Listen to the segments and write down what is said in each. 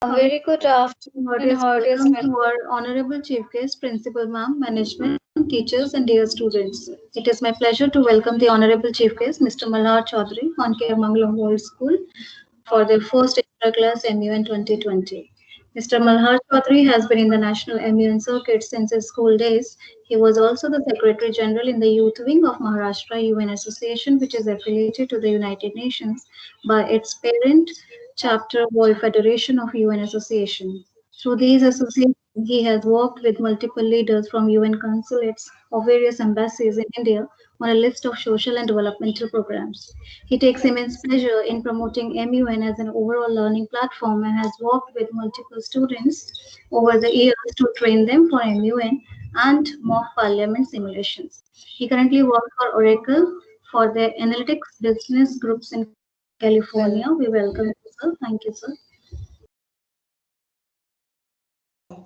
A very good afternoon, heartiest Welcome to our Honorable Chief Guest, Principal Ma'am, Management, teachers, and dear students. It is my pleasure to welcome the Honorable Chief Guest, Mr. Malhar Chaudhary, on Care Mangalam World School, for their first inter-class MUN 2020. Mr. Malhar Chaudhary has been in the national MUN circuit since his school days. He was also the Secretary General in the Youth Wing of Maharashtra UN Association, which is affiliated to the United Nations by its parent chapter World Federation of UN Association. Through these associations, he has worked with multiple leaders from UN consulates of various embassies in India on a list of social and developmental programs. He takes immense pleasure in promoting MUN as an overall learning platform and has worked with multiple students over the years to train them for MUN and mock parliament simulations. He currently works for Oracle for their analytics business groups in California. We welcome you, sir. Thank you, sir.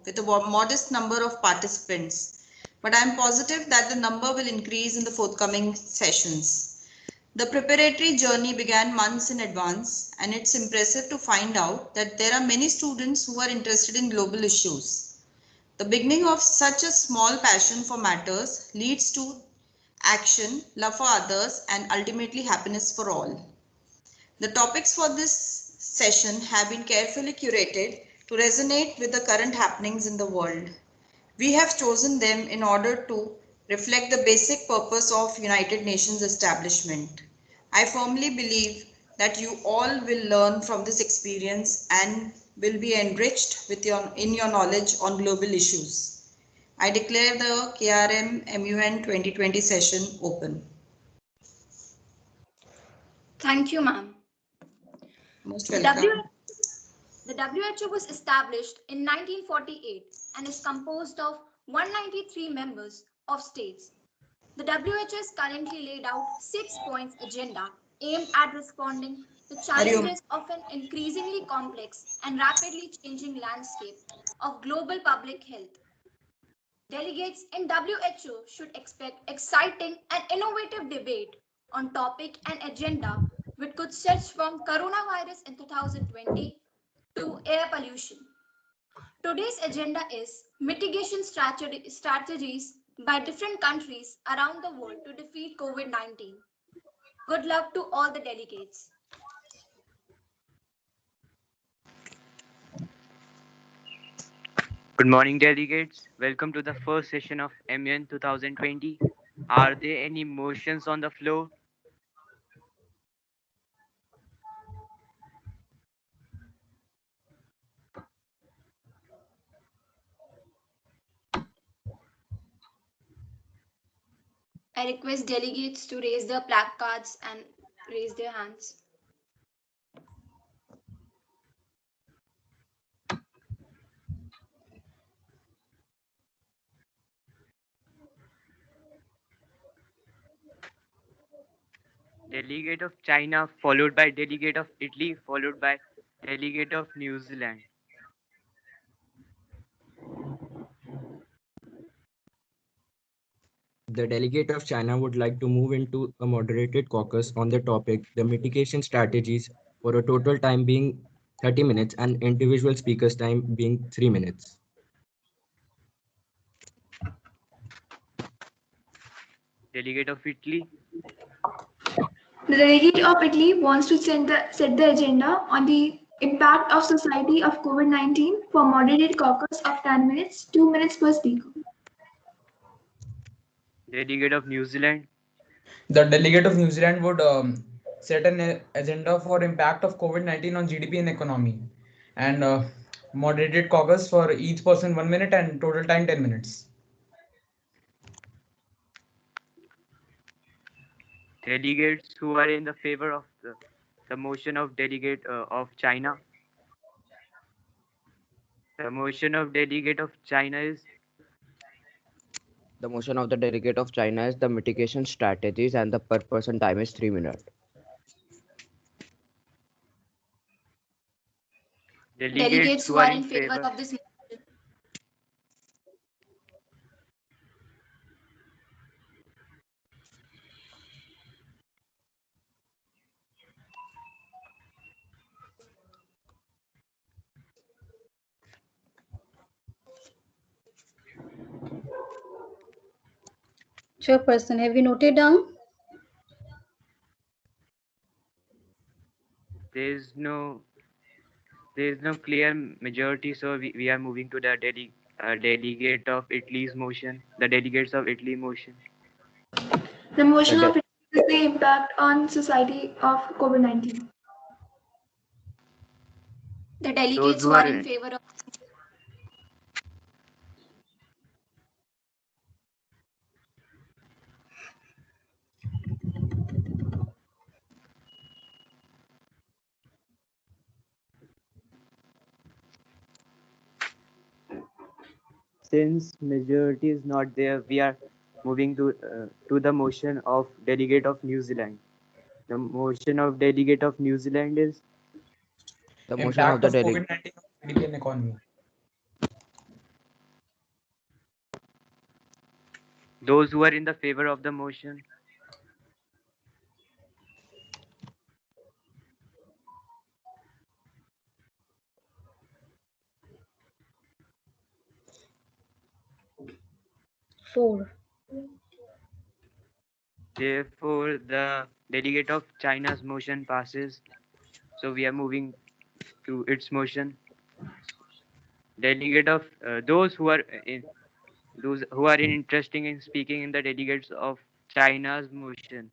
With a modest number of participants, but I am positive that the number will increase in the forthcoming sessions. The preparatory journey began months in advance, and it's impressive to find out that there are many students who are interested in global issues. The beginning of such a small passion for matters leads to action, love for others, and ultimately happiness for all. The topics for this session have been carefully curated to resonate with the current happenings in the world. We have chosen them in order to reflect the basic purpose of United Nations establishment. I firmly believe that you all will learn from this experience and will be enriched in your knowledge on global issues. I declare the KRM MUN 2020 session open. Thank you, ma'am. Most welcome. The WHO was established in 1948 and is composed of 193 members of states. The WHO has currently laid out 6 points agenda aimed at responding to challenges of an increasingly complex and rapidly changing landscape of global public health. Delegates in WHO should expect exciting and innovative debate on topic and agenda which could stretch from coronavirus in 2020 to air pollution. Today's agenda is mitigation strategies by different countries around the world to defeat COVID-19. Good luck to all the delegates. Good morning, delegates. Welcome to the first session of MUN 2020. Are there any motions on the floor? I request delegates to raise their placards and raise their hands. Delegate of China, followed by delegate of Italy, followed by delegate of New Zealand. The delegate of China would like to move into a moderated caucus on the topic, the mitigation strategies, for a total time being 30 minutes and individual speakers' time being 3 minutes. Delegate of Italy. The delegate of Italy wants to set the agenda on the impact of society of COVID-19 for moderated caucus of 10 minutes, 2 minutes per speaker. Delegate of New Zealand. The delegate of New Zealand would set an agenda for impact of COVID-19 on GDP and economy, and moderated caucus for each person 1 minute and total time 10 minutes. Delegates who are in the favor of the motion of delegate of China. The motion of delegate of China is. The motion of the delegate of China is the mitigation strategies and the per person time is 3 minutes. Delegates who are in favor of this motion. Chairperson, have you noted down? There is no clear majority, so we are moving to the delegate of Italy's motion. The delegates of Italy motion. The motion The of is the impact on society of COVID-19. The delegates who are in favor of Since majority is not there, we are moving to the motion of delegate of New Zealand. The motion of delegate of New Zealand is motion of Impact the of delegate. COVID-19 on GDP and economy. those who are in the favor of the motion. Four. Therefore, the delegate of China's motion passes. So we are moving to its motion. Delegate of those who are interested in speaking in the delegates of China's motion.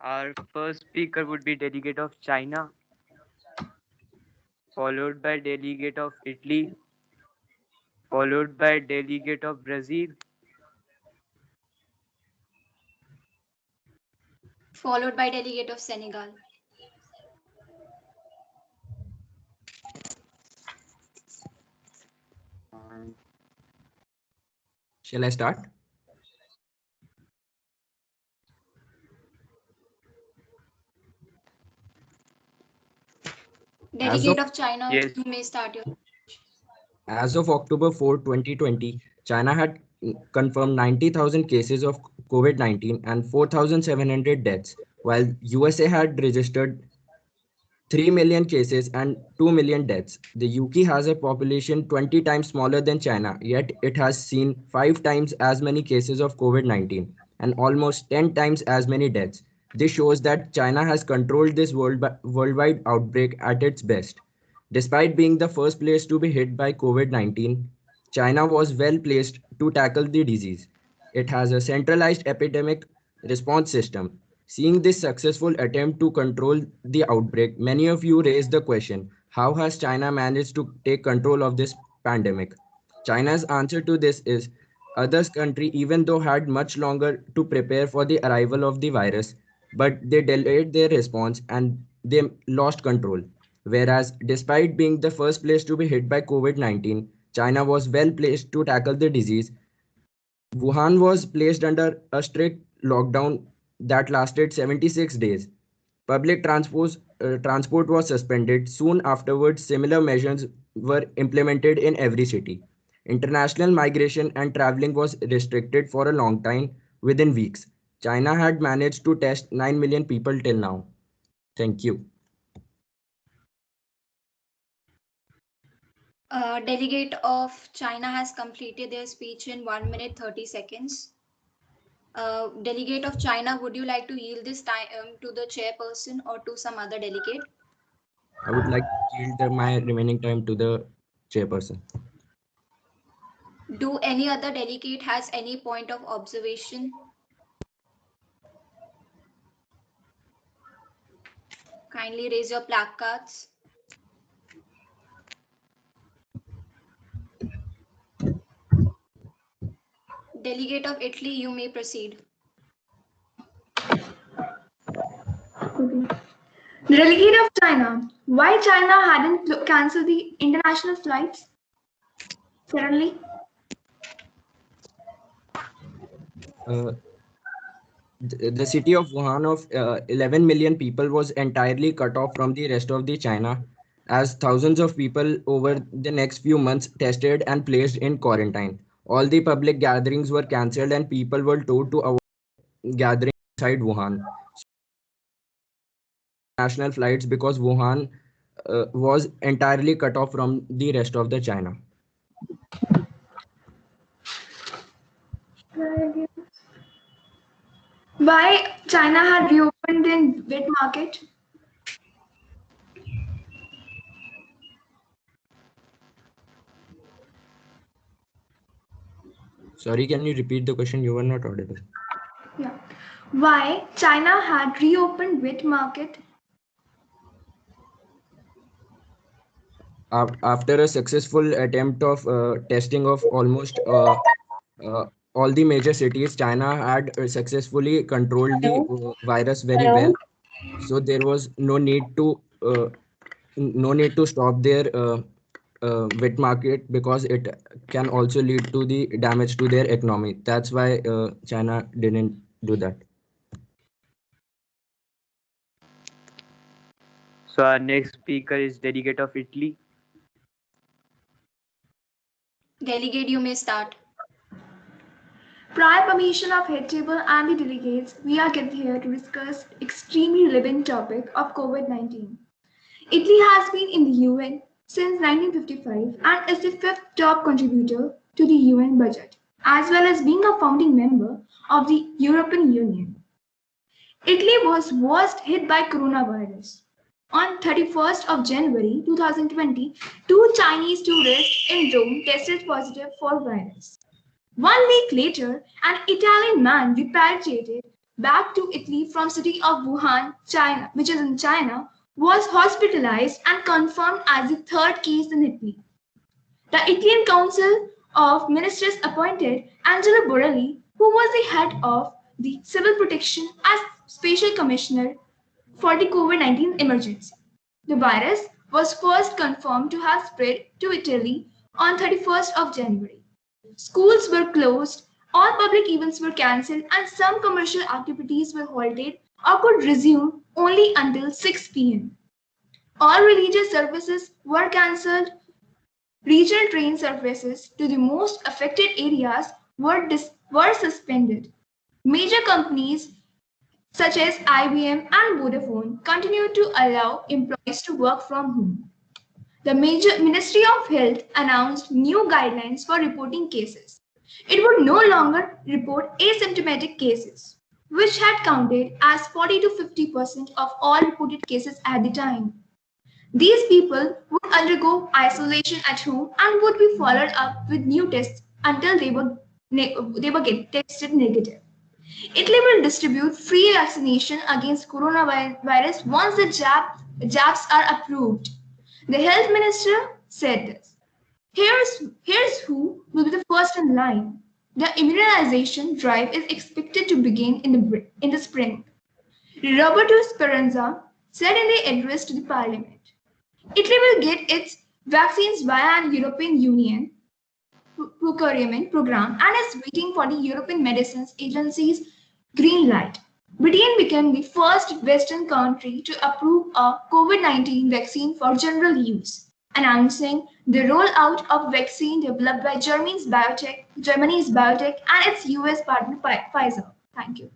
Our first speaker would be delegate of China, followed by delegate of Italy, followed by delegate of Brazil, followed by delegate of Senegal. Shall I start? Delegate of China, yes. you may start your. As of October 4, 2020, China had confirmed 90,000 cases of COVID-19 and 4,700 deaths, while USA had registered 3 million cases and 2 million deaths. The UK has a population 20 times smaller than China, yet it has seen 5 times as many cases of COVID-19 and almost 10 times as many deaths. This shows that China has controlled this worldwide outbreak at its best. Despite being the first place to be hit by COVID-19, China was well placed to tackle the disease. It has a centralized epidemic response system. Seeing this successful attempt to control the outbreak, many of you raised the question, how has China managed to take control of this pandemic? China's answer to this is, others country even though had much longer to prepare for the arrival of the virus, but they delayed their response and they lost control. Whereas, despite being the first place to be hit by COVID-19, China was well placed to tackle the disease. Wuhan was placed under a strict lockdown that lasted 76 days. Public transport was suspended. Soon afterwards, similar measures were implemented in every city. International migration and traveling was restricted for a long time, within weeks. China had managed to test 9 million people till now. Thank you. Delegate of China has completed their speech in 1 minute 30 seconds. Delegate of China, would you like to yield this time to the chairperson or to some other delegate? I would like to yield my remaining time to the chairperson. Do any other delegate has any point of observation? Kindly raise your placards. Delegate of Italy, you may proceed. The delegate of China. Why China hadn't cancelled the international flights suddenly? The city of Wuhan of 11 million people was entirely cut off from the rest of the China. as thousands of people over the next few months tested and placed in quarantine. All the public gatherings were cancelled and people were told to avoid gathering inside Wuhan. National flights because Wuhan was entirely cut off from the rest of the China. Why China had reopened in wet market? Sorry, can you repeat the question? You were not audible. Yeah. Why China had reopened wet market? After a successful attempt of testing of almost all the major cities, China had successfully controlled the virus very well. So there was no need to stop their wet market because it can also lead to the damage to their economy. That's why China didn't do that. So our next speaker is delegate of Italy. Delegate, you may start. Prior permission of head table and the delegates, we are gathered here to discuss extremely relevant topic of COVID-19. Italy has been in the UN since 1955 and is the fifth top contributor to the UN budget, as well as being a founding member of the European Union. Italy was worst hit by coronavirus. On 31st of January 2020, two Chinese tourists in Rome tested positive for virus. 1 week later, an Italian man repatriated back to Italy from city of Wuhan, China, which is in China, was hospitalized and confirmed as the third case in Italy. The Italian Council of Ministers appointed Angelo Borelli, who was the head of the Civil Protection, as Special Commissioner for the COVID-19 emergency. The virus was first confirmed to have spread to Italy on 31st of January. Schools were closed, all public events were cancelled, and some commercial activities were halted or could resume only until 6 p.m. All religious services were cancelled. Regional train services to the most affected areas were suspended. Major companies such as IBM and Vodafone continued to allow employees to work from home. The Ministry of Health announced new guidelines for reporting cases. It would no longer report asymptomatic cases, which had counted as 40 to 50% of all reported cases at the time. These people would undergo isolation at home and would be followed up with new tests until they were get tested negative. Italy will distribute free vaccination against coronavirus once the jabs are approved. The health minister said this. Here's who will be the first in line. The immunization drive is expected to begin in the spring. Roberto Speranza said in the address to the parliament. Italy will get its vaccines via an European Union procurement program and is waiting for the European Medicines Agency's green light. Britain became the first Western country to approve a COVID-19 vaccine for general use, announcing the rollout of vaccine developed by Germany's biotech and its US partner Pfizer. Thank you.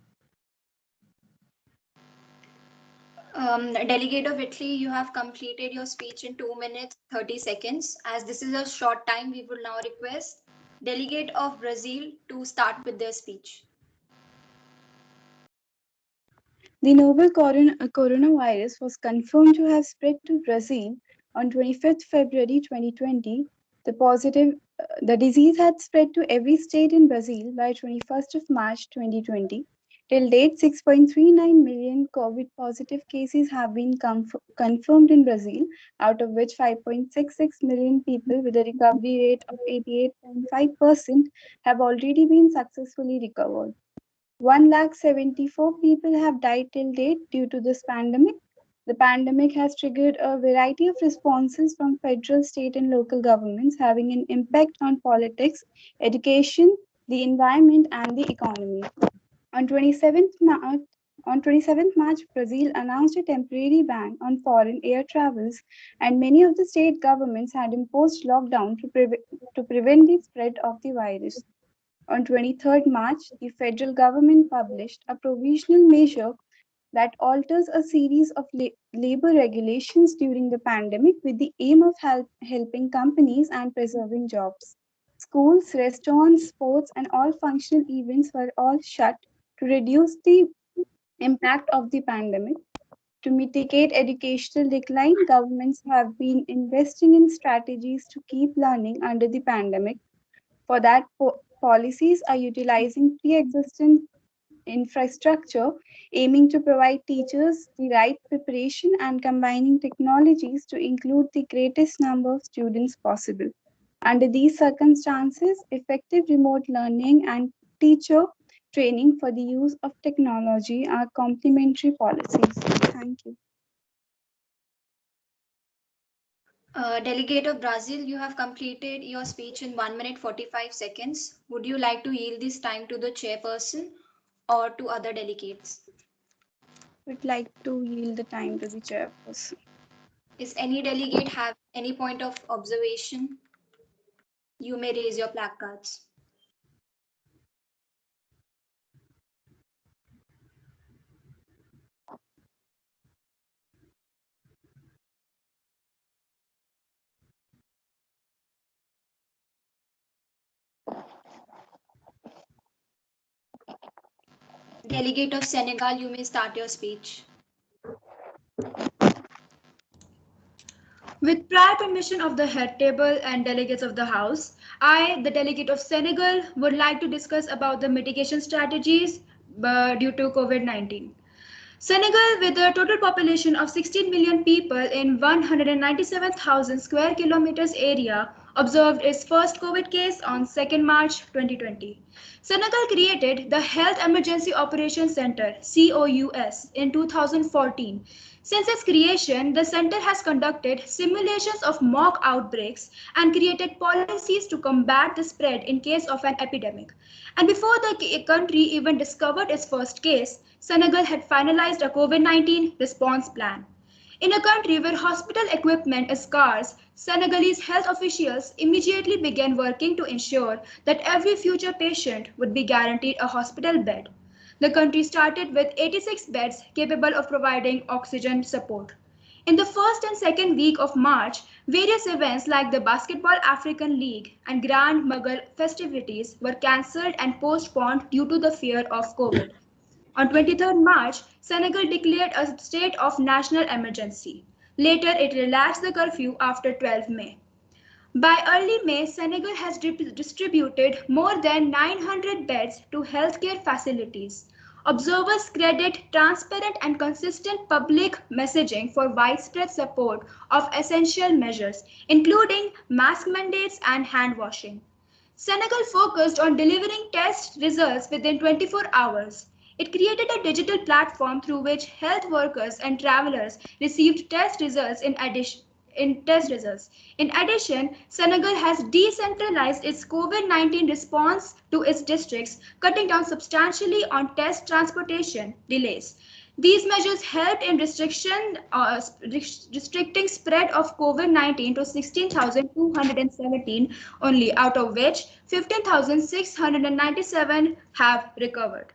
Delegate of Italy, you have completed your speech in 2 minutes 30 seconds. As this is a short time, we will now request Delegate of Brazil to start with their speech. The novel coronavirus was confirmed to have spread to Brazil on 25th February 2020. The disease had spread to every state in Brazil by 21st of March 2020. Till date, 6.39 million COVID positive cases have been confirmed in Brazil, out of which 5.66 million people with a recovery rate of 88.5% have already been successfully recovered. 1,74,000 people have died till date due to this pandemic. The pandemic has triggered a variety of responses from federal, state, and local governments, having an impact on politics, education, the environment, and the economy. On 27th On 27th March, Brazil announced a temporary ban on foreign air travels, and many of the state governments had imposed lockdown to prevent the spread of the virus. On 23rd March, the federal government published a provisional measure that alters a series of labor regulations during the pandemic with the aim of helping companies and preserving jobs. Schools, restaurants, sports, and all functional events were all shut to reduce the impact of the pandemic. To mitigate educational decline, governments have been investing in strategies to keep learning under the pandemic. For that, policies are utilizing pre existing infrastructure, aiming to provide teachers the right preparation and combining technologies to include the greatest number of students possible. Under these circumstances, effective remote learning and teacher training for the use of technology are complementary policies. Thank you. Delegate of Brazil, you have completed your speech in 1 minute 45 seconds. Would you like to yield this time to the chairperson or to other delegates? Would like to yield the time to the chairperson. Is any delegate have any point of observation? You may raise your placards. Delegate of Senegal, you may start your speech. With prior permission of the head table and delegates of the House, I, the delegate of Senegal, would like to discuss about the mitigation strategies due to COVID-19. Senegal, with a total population of 16 million people in 197,000 square kilometers area, observed its first COVID case on 2nd March 2020. Senegal created the Health Emergency Operations Center, COUS, in 2014. Since its creation, the center has conducted simulations of mock outbreaks and created policies to combat the spread in case of an epidemic. And before the country even discovered its first case, Senegal had finalized a COVID-19 response plan. In a country where hospital equipment is scarce, Senegalese health officials immediately began working to ensure that every future patient would be guaranteed a hospital bed. The country started with 86 beds capable of providing oxygen support. In the first and second week of March, various events like the Basketball African League and Grand Mughal festivities were cancelled and postponed due to the fear of COVID. On 23rd March, Senegal declared a state of national emergency. Later, it relaxed the curfew after 12 May. By early May, Senegal has distributed more than 900 beds to healthcare facilities. Observers credit transparent and consistent public messaging for widespread support of essential measures, including mask mandates and hand washing. Senegal focused on delivering test results within 24 hours. It created a digital platform through which health workers and travelers received test results in addition. In addition, Senegal has decentralized its COVID-19 response to its districts, cutting down substantially on test transportation delays. These measures helped in restricting spread of COVID-19 to 16,217 only, out of which 15,697 have recovered.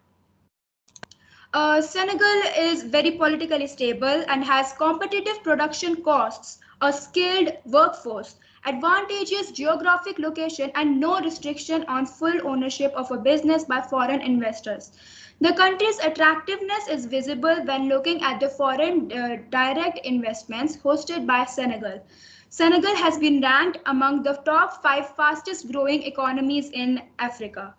Senegal is very politically stable and has competitive production costs, a skilled workforce, advantageous geographic location, and no restriction on full ownership of a business by foreign investors. The country's attractiveness is visible when looking at the foreign direct investments hosted by Senegal. Senegal has been ranked among the top 5 fastest growing economies in Africa.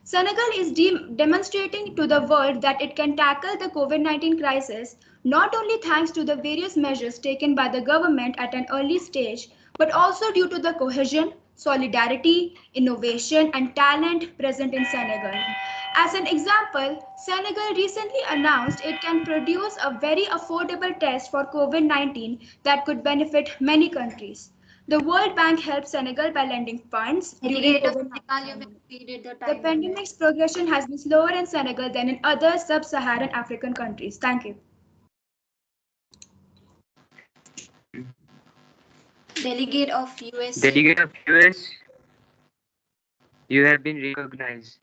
Senegal is demonstrating to the world that it can tackle the COVID-19 crisis not only thanks to the various measures taken by the government at an early stage, but also due to the cohesion, solidarity, innovation, and talent present in Senegal. As an example, Senegal recently announced it can produce a very affordable test for COVID-19 that could benefit many countries. The World Bank helped Senegal by lending funds during Delegate of COVID-19 Senegal, you've pandemic. exceeded the The time limit. pandemic's progression has been slower in Senegal than in other sub-Saharan African countries. Thank you. Delegate of USA. Delegate of US, you have been recognized.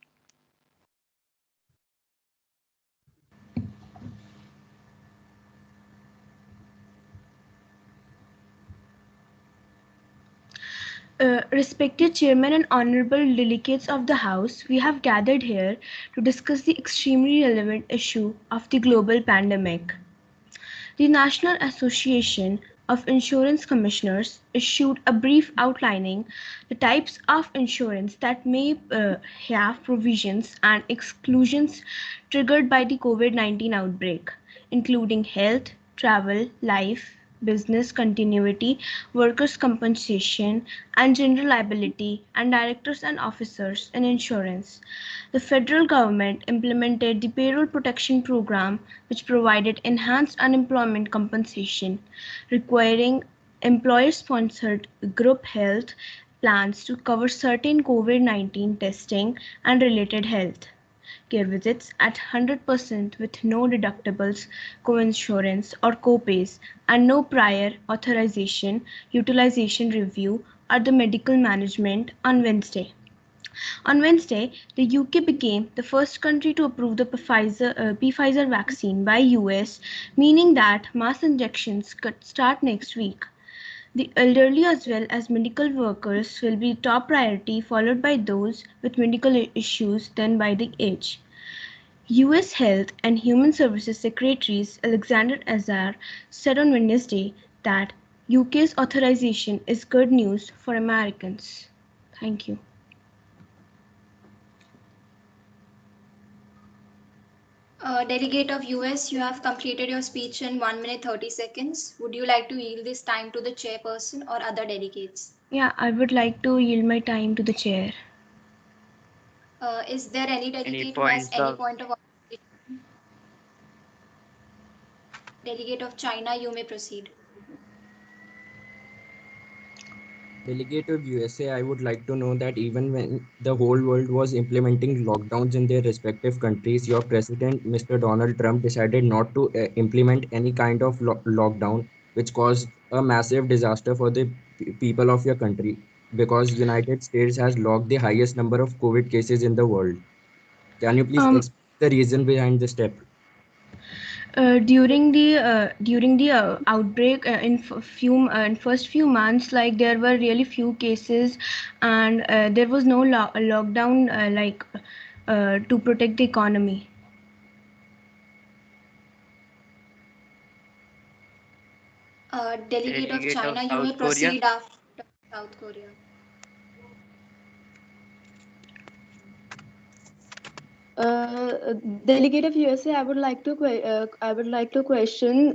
Respected Chairman and Honorable Delegates of the House, we have gathered here to discuss the extremely relevant issue of the global pandemic. The National Association of Insurance Commissioners issued a brief outlining the types of insurance that may have provisions and exclusions triggered by the COVID-19 outbreak, including health, travel, life, business continuity, workers' compensation, and general liability, and directors and officers in insurance. The federal government implemented the Payroll Protection Program, which provided enhanced unemployment compensation, requiring employer-sponsored group health plans to cover certain COVID-19 testing and related health care visits at 100% with no deductibles, coinsurance, or copays, and no prior authorization, utilization review, or the medical management on Wednesday. On Wednesday, the UK became the first country to approve the Pfizer vaccine by US, meaning that mass injections could start next week. The elderly as well as medical workers will be top priority, followed by those with medical issues, then by the age. US Health and Human Services Secretary Alexander Azar said on Wednesday that UK's authorization is good news for Americans. Thank you. Delegate of US, you have completed your speech in 1 minute 30 seconds. Would you like to yield this time to the chairperson or other delegates? Yeah, I would like to yield my time to the chair. Is there any delegate who has any point of observation? Delegate of China, you may proceed. Delegate of USA, I would like to know that even when the whole world was implementing lockdowns in their respective countries, your president, Mr. Donald Trump, decided not to implement any kind of lockdown, which caused a massive disaster for the people of your country, because United States has logged the highest number of COVID cases in the world. Can you please explain the reason behind the step? During the outbreak in first few months, like there were really few cases, and there was no lockdown to protect the economy. Delegate of China, you may proceed after South Korea. Delegate of USA, I would like to question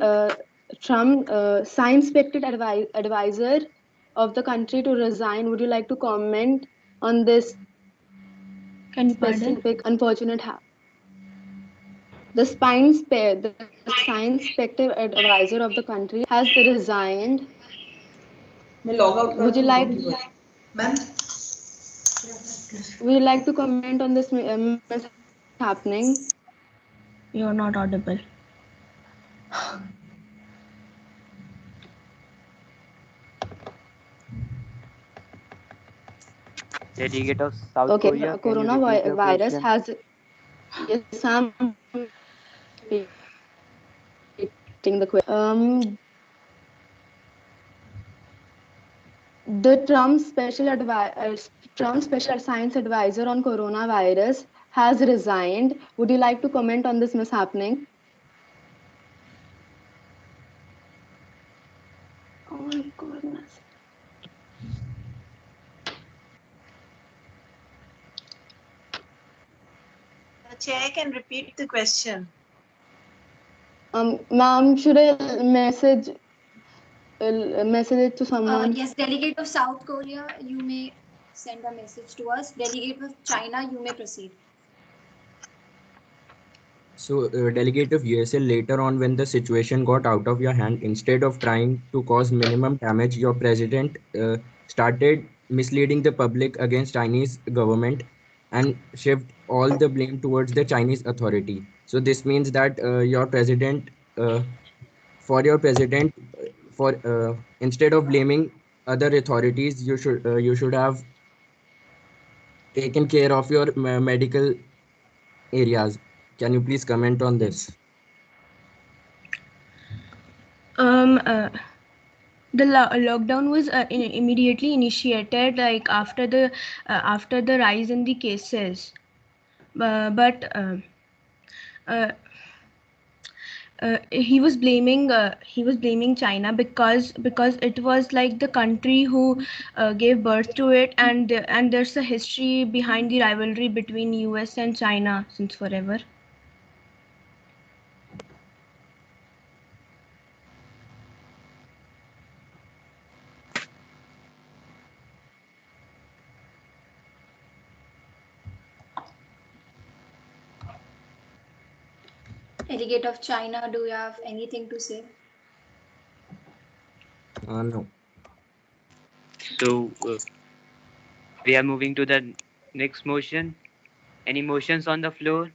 Trump, science-spected advisor of the country to resign. Would you like to comment on this specific unfortunate the science-spected advisor of the country has resigned. Would you like to comment on this happening? You're not audible. Delegate of South Korea, Coronavirus has. Yes, I'm repeating the question. The Trump special science advisor on coronavirus has resigned. Would you like to comment on this mishappening? Oh my goodness. The chair can repeat the question. Ma'am, should I message it to someone? Yes, delegate of South Korea, you may send a message to us. Delegate of China, you may proceed. So, delegate of USA, later on when the situation got out of your hand, instead of trying to cause minimum damage, your president started misleading the public against Chinese government and shift all the blame towards the Chinese authority. So this means that your president, for your president, for instead of blaming other authorities, you should have taken care of your medical areas. Can you please comment on this? Um, uh, the lockdown was immediately initiated like after the rise in the cases, but uh, he was blaming China because it was like the country who gave birth to it, and there's a history behind the rivalry between US and China since forever. Delegate of China, do you have anything to say? No. So we are moving to the next motion. Any motions on the floor?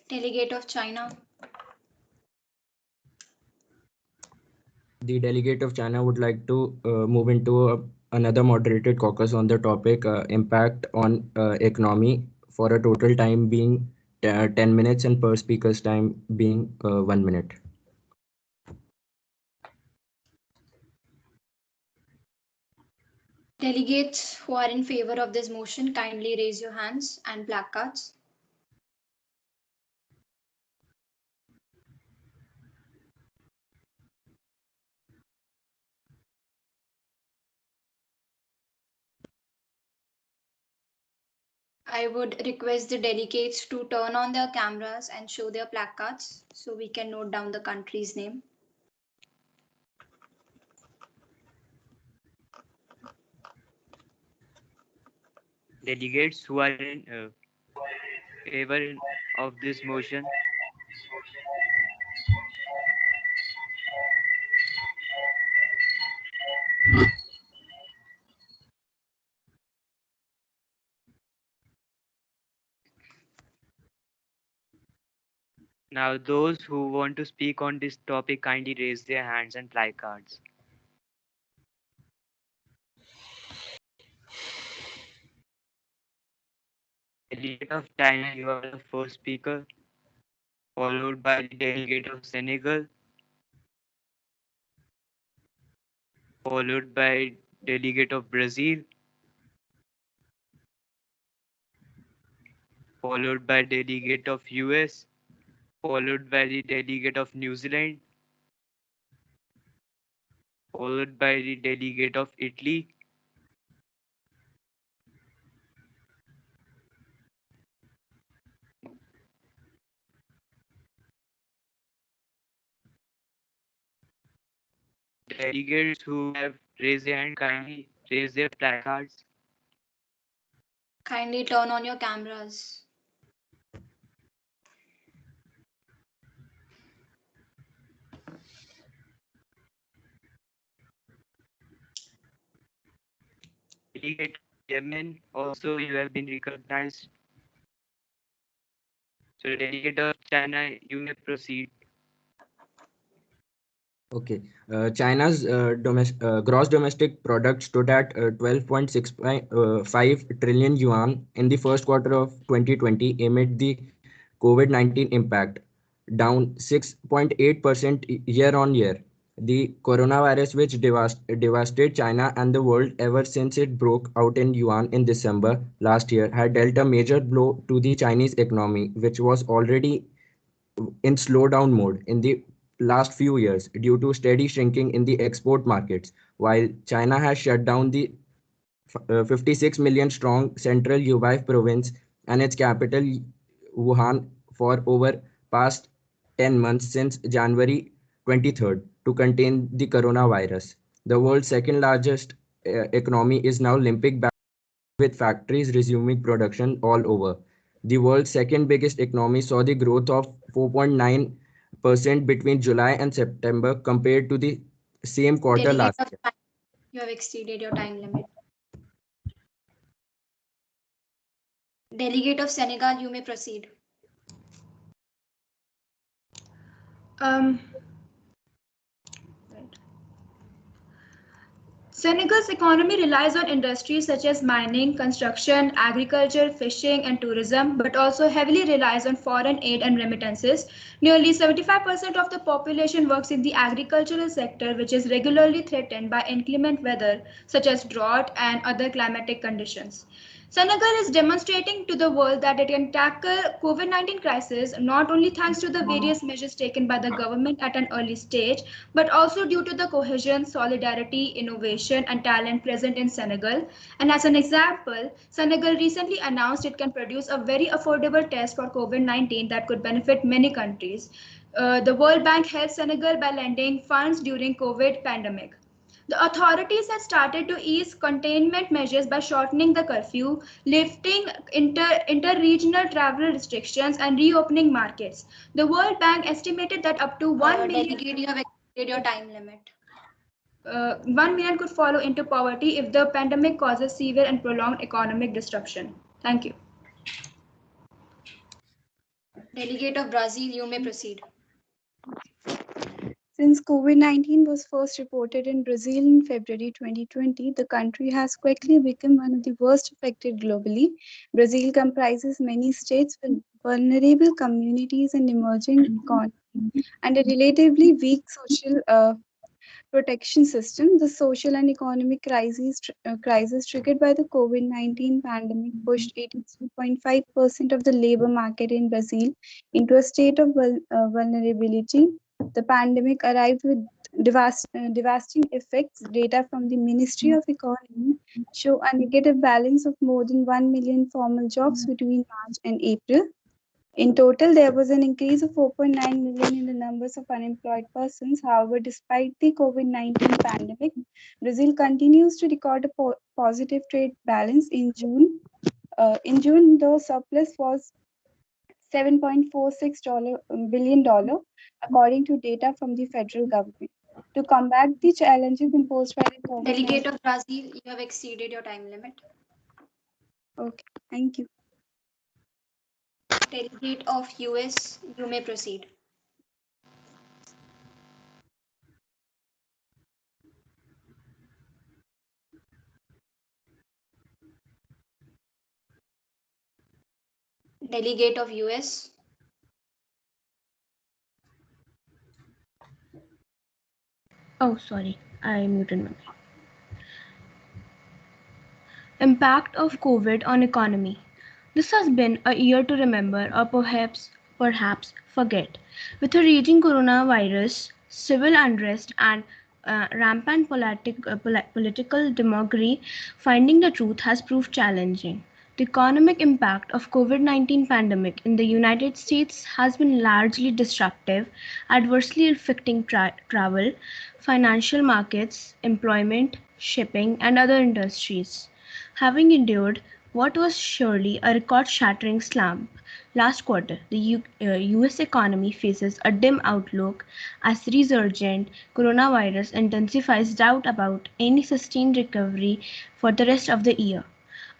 Delegate of China. The delegate of China would like to move into another moderated caucus on the topic impact on economy, for a total time being 10 minutes and per speaker's time being 1 minute. Delegates who are in favor of this motion, kindly raise your hands and placards. I would request the delegates to turn on their cameras and show their placards so we can note down the country's name. Delegates who are in favor of this motion. Now, those who want to speak on this topic kindly raise their hands and placards. Delegate of China, you are the first speaker, followed by the delegate of Senegal, followed by delegate of Brazil, followed by delegate of US, followed by the delegate of New Zealand, followed by the delegate of Italy, delegates who have raised their hand kindly raise their placards. Kindly turn on your cameras. Delegate Yemen, also you have been recognized. So delegate of China, you may proceed. Okay. China's gross domestic product stood at 12.65 trillion yuan in the first quarter of 2020 amid the COVID-19 impact, down 6.8% year on year. The coronavirus, which devastated China and the world ever since it broke out in Yuan in December last year, had dealt a major blow to the Chinese economy, which was already in slowdown mode. In the last few years due to steady shrinking in the export markets, while China has shut down the 56 million strong central Hubei province and its capital Wuhan for over past 10 months since January 23rd to contain the coronavirus. The world's second largest economy is now limping back with factories resuming production all over. The world's second biggest economy saw the growth of 4.9% between July and September compared to the same quarter Delegate last of year. time, you have exceeded your time limit. Delegate of Senegal, you may proceed. Right. Senegal's economy relies on industries such as mining, construction, agriculture, fishing, and tourism, but also heavily relies on foreign aid and remittances. Nearly 75% of the population works in the agricultural sector, which is regularly threatened by inclement weather, such as drought and other climatic conditions. Senegal is demonstrating to the world that it can tackle COVID-19 crisis not only thanks to the various measures taken by the government at an early stage, but also due to the cohesion, solidarity, innovation, and talent present in Senegal. And as an example, Senegal recently announced it can produce a very affordable test for COVID-19 that could benefit many countries. The World Bank helped Senegal by lending funds during COVID pandemic. The authorities have started to ease containment measures by shortening the curfew, lifting inter-regional travel restrictions, and reopening markets. The World Bank estimated that up to 1 million Delegate, you have exceeded your time limit. 1 million could fall into poverty if the pandemic causes severe and prolonged economic disruption. Thank you. Delegate of Brazil, you may proceed. Since COVID-19 was first reported in Brazil in February 2020, the country has quickly become one of the worst affected globally. Brazil comprises many states with vulnerable communities and emerging economy and a relatively weak social protection system. The social and economic crisis triggered by the COVID-19 pandemic pushed 83.5% of the labor market in Brazil into a state of vulnerability. The pandemic arrived with devastating effects. Data from the Ministry of Economy show a negative balance of more than 1 million formal jobs between March and April. In total, there was an increase of 4.9 million in the numbers of unemployed persons. However, despite the COVID-19 pandemic, Brazil continues to record a positive trade balance in June. In June, the surplus was $7.46 billion, according to data from the federal government. To combat the challenges imposed by the COVID-19. Delegate of Brazil, you have exceeded your time limit. Okay, thank you. Delegate of US, you may proceed. Delegate of US. Oh, sorry, I muted my mic. Impact of COVID on economy. This has been a year to remember or perhaps forget. With a raging coronavirus, civil unrest, and rampant political demagoguery, finding the truth has proved challenging. The economic impact of COVID-19 pandemic in the United States has been largely disruptive, adversely affecting travel, financial markets, employment, shipping, and other industries. Having endured what was surely a record-shattering slump last quarter, the US economy faces a dim outlook as resurgent coronavirus intensifies doubt about any sustained recovery for the rest of the year.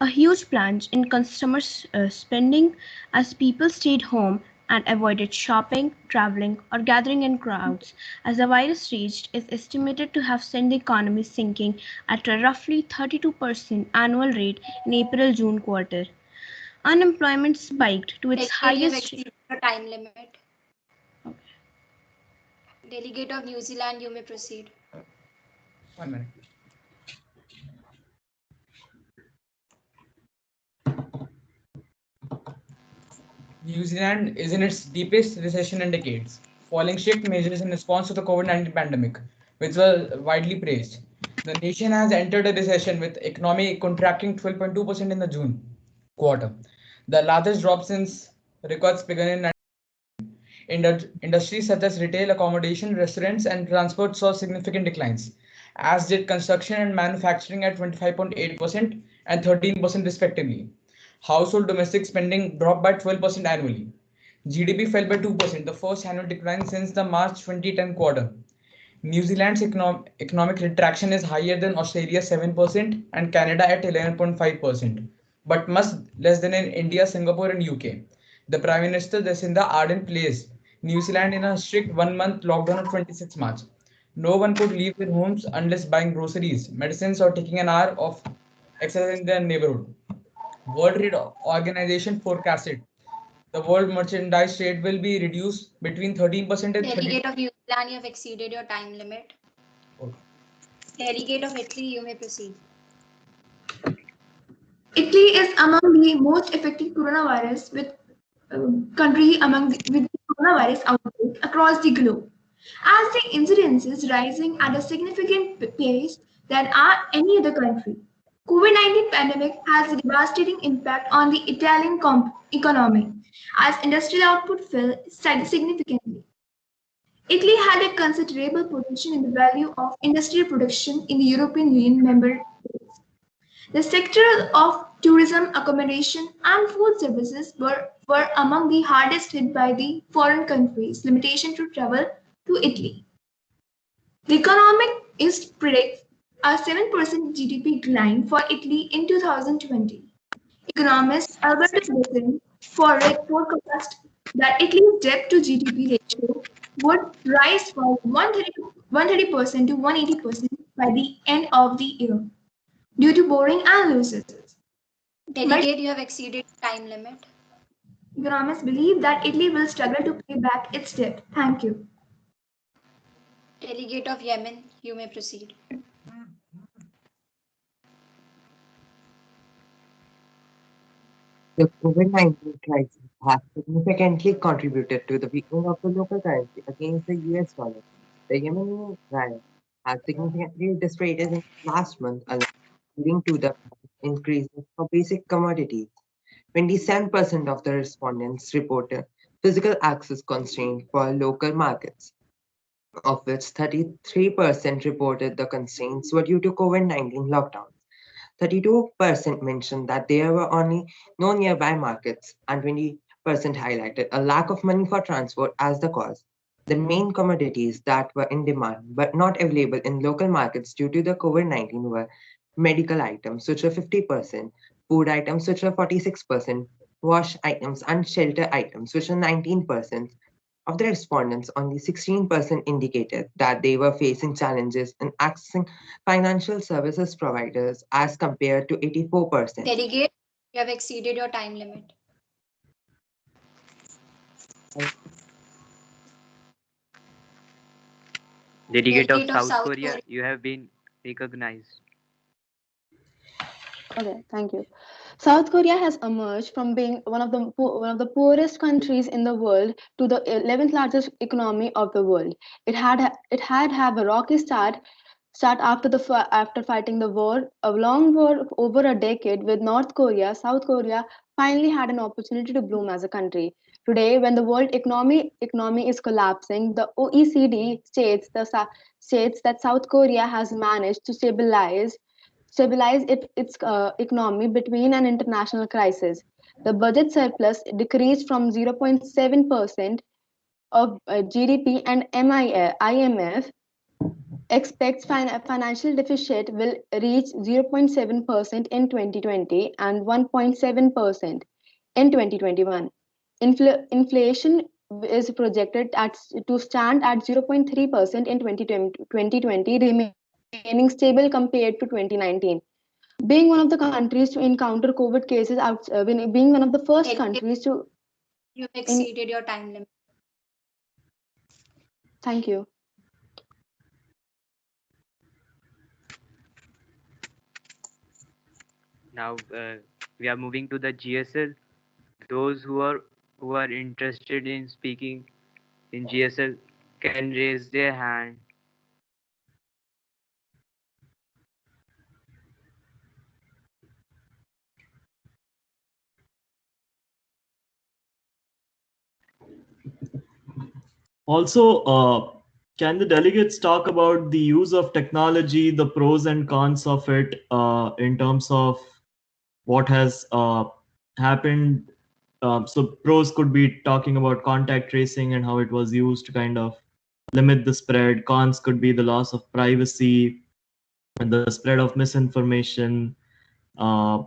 A huge plunge in consumer spending as people stayed home and avoided shopping, traveling, or gathering in crowds as the virus raged is estimated to have sent the economy sinking at a roughly 32% annual rate in April-June quarter. Unemployment spiked to its Delegate, you have highest. exceeded your time limit. Okay. Delegate of New Zealand, you may proceed. 1 minute. New Zealand is in its deepest recession in decades. following strict measures in response to the COVID-19 pandemic, which was widely praised. The nation has entered a recession with economy contracting 12.2% in the June quarter, the largest drop since records began in industries such as retail, accommodation, restaurants, and transport saw significant declines, as did construction and manufacturing at 25.8% and 13% respectively. Household domestic spending dropped by 12% annually. GDP fell by 2%, the first annual decline since the March 2010 quarter. New Zealand's economic retraction is higher than Australia's 7% and Canada at 11.5%, but much less than in India, Singapore, and UK. The Prime Minister Jacinda Ardern placed New Zealand in a strict 1 month lockdown on 26 March. No one could leave their homes unless buying groceries, medicines, or taking an hour of exercise in their neighborhood. World Trade Organization forecasted the world merchandise trade will be reduced between 13% and 30%. Delegate of New Zealand, you have exceeded your time limit. Okay. Delegate of Italy, you may proceed. Italy is among the most affected coronavirus with country with coronavirus outbreak across the globe. As the incidence is rising at a significant pace than any other country, COVID-19 pandemic has a devastating impact on the Italian economy as industrial output fell significantly. Italy had a considerable position in the value of industrial production in the European Union member states. The sector of tourism, accommodation, and food services were among the hardest hit by the foreign countries' limitation to travel to Italy. The economic is predicts a 7% GDP decline for Italy in 2020. Economist Alberto Bossin forecast that Italy's debt to GDP ratio would rise from 130% to 180% by the end of the year due to borrowing and losses. Delegate, you have exceeded time limit. Economists believe that Italy will struggle to pay back its debt. Thank you. Delegate of Yemen, you may proceed. The COVID-19 crisis has significantly contributed to the weakening of the local currency against the US dollar. The Yemeni riot has significantly depreciated in the last month alone, leading to the increases for basic commodities. 27% of the respondents reported physical access constraint for local markets, of which 33% reported the constraints were due to COVID-19 lockdowns. 32% mentioned that there were only no nearby markets, and 20% highlighted a lack of money for transport as the cause. The main commodities that were in demand but not available in local markets due to the COVID-19 were medical items, which were 50%, food items, which were 46%, wash items, and shelter items, which were 19%. Of the respondents, only 16% indicated that they were facing challenges in accessing financial services providers as compared to 84%. Delegate, you have exceeded your time limit. Delegate of South Korea, you have been recognized. Okay, thank you. South Korea has emerged from being one of the poorest countries in the world to the 11th largest economy of the world. It had a rocky start after fighting the war, a long war over a decade with North Korea. South Korea finally had an opportunity to bloom as a country. Today, when the world economy is collapsing, the OECD states that South Korea has managed to stabilize its economy between an international crisis. The budget surplus decreased from 0.7% of GDP, and IMF expects financial deficit will reach 0.7% in 2020 and 1.7% in 2021. Inflation is projected to stand at 0.3% in 2020, remaining stable compared to 2019. Being one of the countries to encounter COVID cases, being one of the first countries to... You exceeded your time limit. Thank you. Now we are moving to the GSL. Those who are interested in speaking, in GSL can raise their hand. Also, can the delegates talk about the use of technology, the pros and cons of it, in terms of what has happened? So pros could be talking about contact tracing and how it was used to kind of limit the spread. Cons could be the loss of privacy and the spread of misinformation. Uh,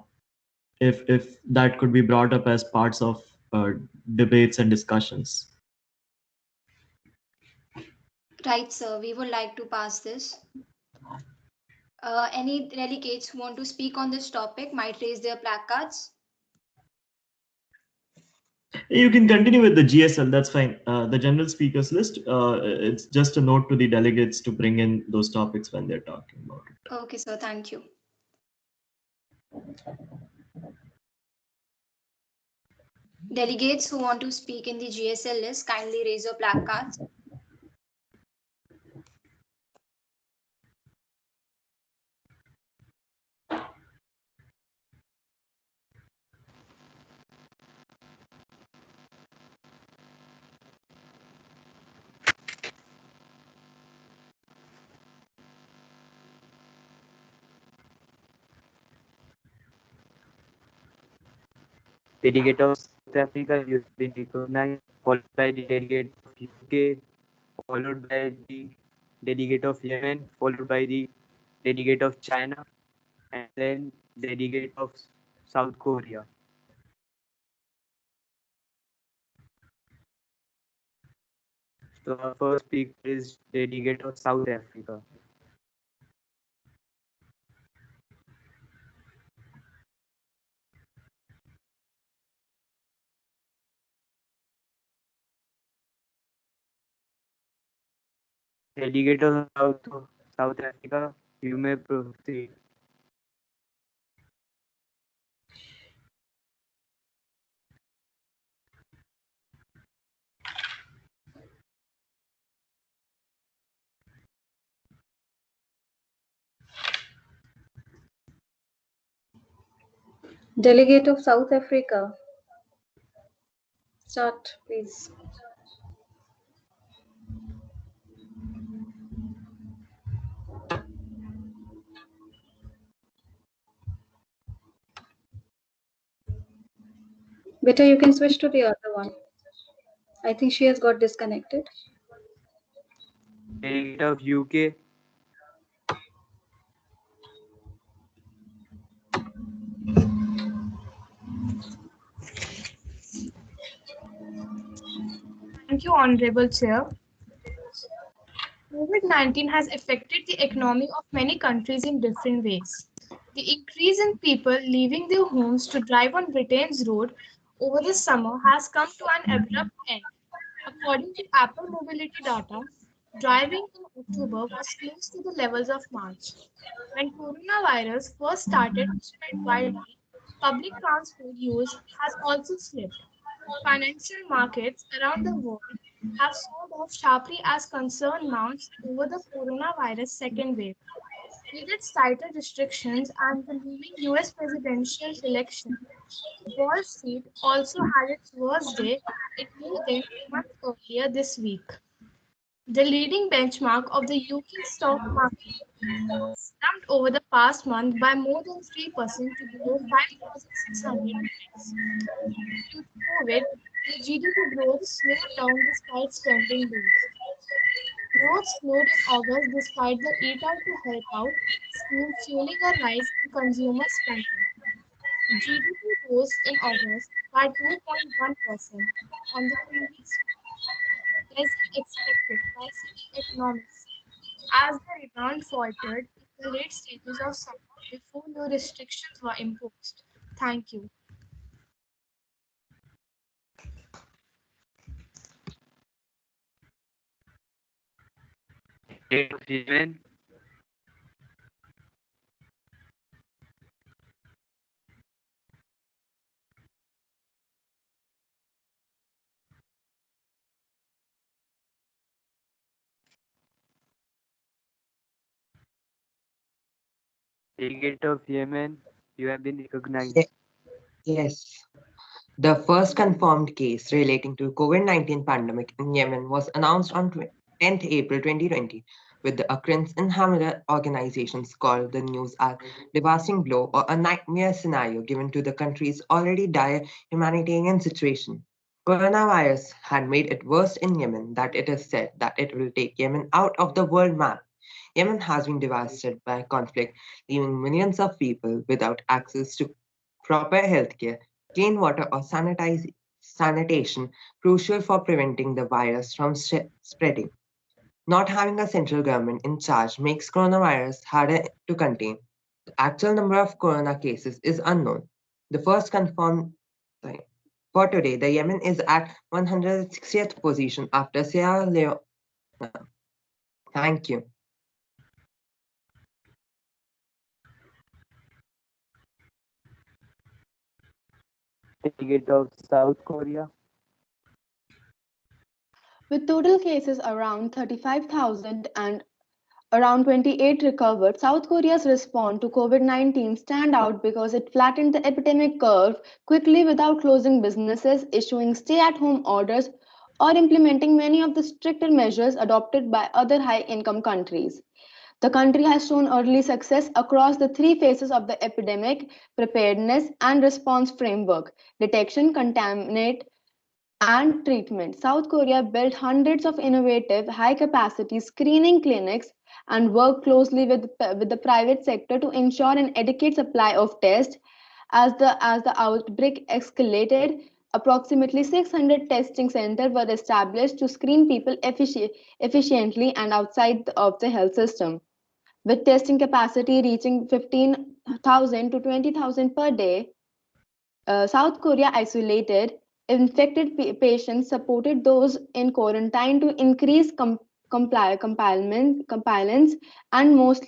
if that could be brought up as parts of debates and discussions. Right, sir. We would like to pass this. Any delegates who want to speak on this topic might raise their placards. You can continue with the GSL, that's fine. The general speakers list, it's just a note to the delegates to bring in those topics when they're talking about it. Okay, sir. Thank you. Delegates who want to speak in the GSL list, kindly raise your placards. Delegate of South Africa has been recognized, followed by the delegate of UK, followed by the delegate of Yemen, followed by the delegate of China, and then delegate of South Korea. So our first speaker is delegate of South Africa. Delegate of South Africa, you may proceed. Delegate of South Africa. Start, please. Better you can switch to the other one. I think she has got disconnected. Delegate of UK, Thank you, Honorable Chair. COVID-19 has affected the economy of many countries in different ways. The increase in people leaving their homes to drive on Britain's road over the summer has come to an abrupt end. According to Apple Mobility data, driving in October was close to the levels of March. When coronavirus first started to spread widely, public transport use has also slipped. Financial markets around the world have sold off sharply as concern mounts over the coronavirus second wave. With its tighter restrictions and the looming US presidential election, Wall Street also had its worst day in more than a month earlier this week. The leading benchmark of the UK stock market slumped over the past month by more than 3% to below 5,600 points. Due to COVID, the GDP growth slowed down despite spending boost. Growth slowed in August despite the Eat Out to Help Out scheme fueling a rise in consumer spending. GDP rose in August by 2.1% on the previous week, less than expected by some economists, as the rebound faltered in the late stages of summer before new restrictions were imposed. Thank you. delegate of Yemen, Delegate of Yemen, you have been recognized. Yes. The first confirmed case relating to COVID-19 pandemic in Yemen was announced on 10th April 2020, with the occurrence in Hamida organizations called the news as devastating blow or a nightmare scenario given to the country's already dire humanitarian situation. Coronavirus had made it worse in Yemen that it is said that it will take Yemen out of the world map. Yemen has been devastated by conflict, leaving millions of people without access to proper healthcare, clean water, or sanitation, crucial for preventing the virus from spreading. Not having a central government in charge makes coronavirus harder to contain. The actual number of corona cases is unknown. The first confirmed sorry, for today, the Yemen is at 160th position after Sierra Leone. Thank you. Delegate of South Korea. With total cases around 35,000 and around 28 recovered, South Korea's response to COVID-19 stand out because it flattened the epidemic curve quickly without closing businesses, issuing stay-at-home orders, or implementing many of the stricter measures adopted by other high-income countries. The country has shown early success across the three phases of the epidemic: preparedness and response framework, detection, contaminate, and treatment. South Korea built hundreds of innovative, high capacity screening clinics and worked closely with the private sector to ensure an adequate supply of tests. As the outbreak escalated, approximately 600 testing centers were established to screen people efficiently and outside of the health system. With testing capacity reaching 15,000 to 20,000 per day, South Korea isolated infected patients, supported those in quarantine to increase compliance, and most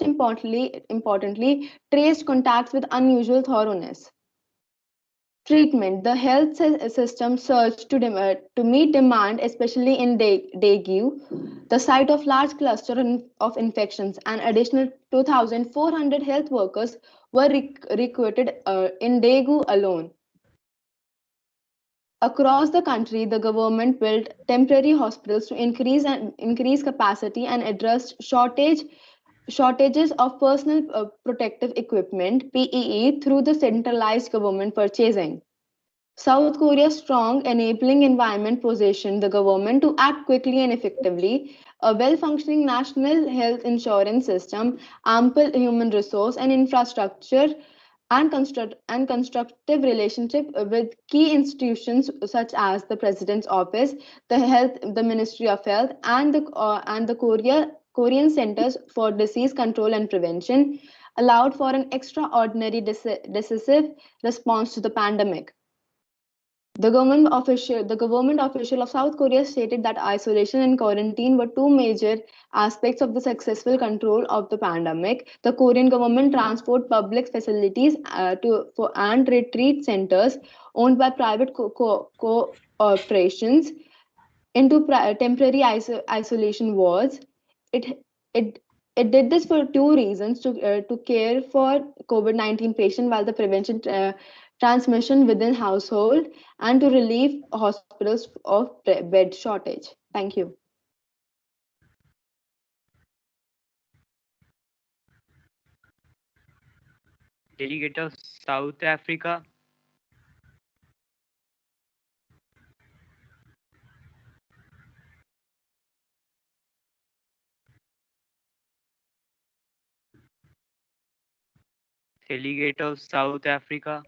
importantly, traced contacts with unusual thoroughness. Treatment: the health system surged to meet demand, especially in Daegu, the site of large cluster of infections. An additional 2,400 health workers were recruited in Daegu alone. Across the country, the government built temporary hospitals to increase capacity and address shortages of personal protective equipment (PPE) through the centralized government purchasing. South Korea's strong enabling environment positioned the government to act quickly and effectively. A well-functioning national health insurance system, ample human resource and infrastructure, and constructive relationship with key institutions such as the President's Office, the Ministry of Health, and the Korean Centers for Disease Control and Prevention allowed for an extraordinary decisive response to the pandemic. The government official of South Korea stated that isolation and quarantine were two major aspects of the successful control of the pandemic. The Korean government transport public facilities and retreat centers owned by private corporations into temporary isolation wards. It it it did this for two reasons: to care for COVID-19 patient while the prevention transmission within household, and to relieve hospitals of bed shortage. Thank you. Delegate of South Africa. Delegate of South Africa.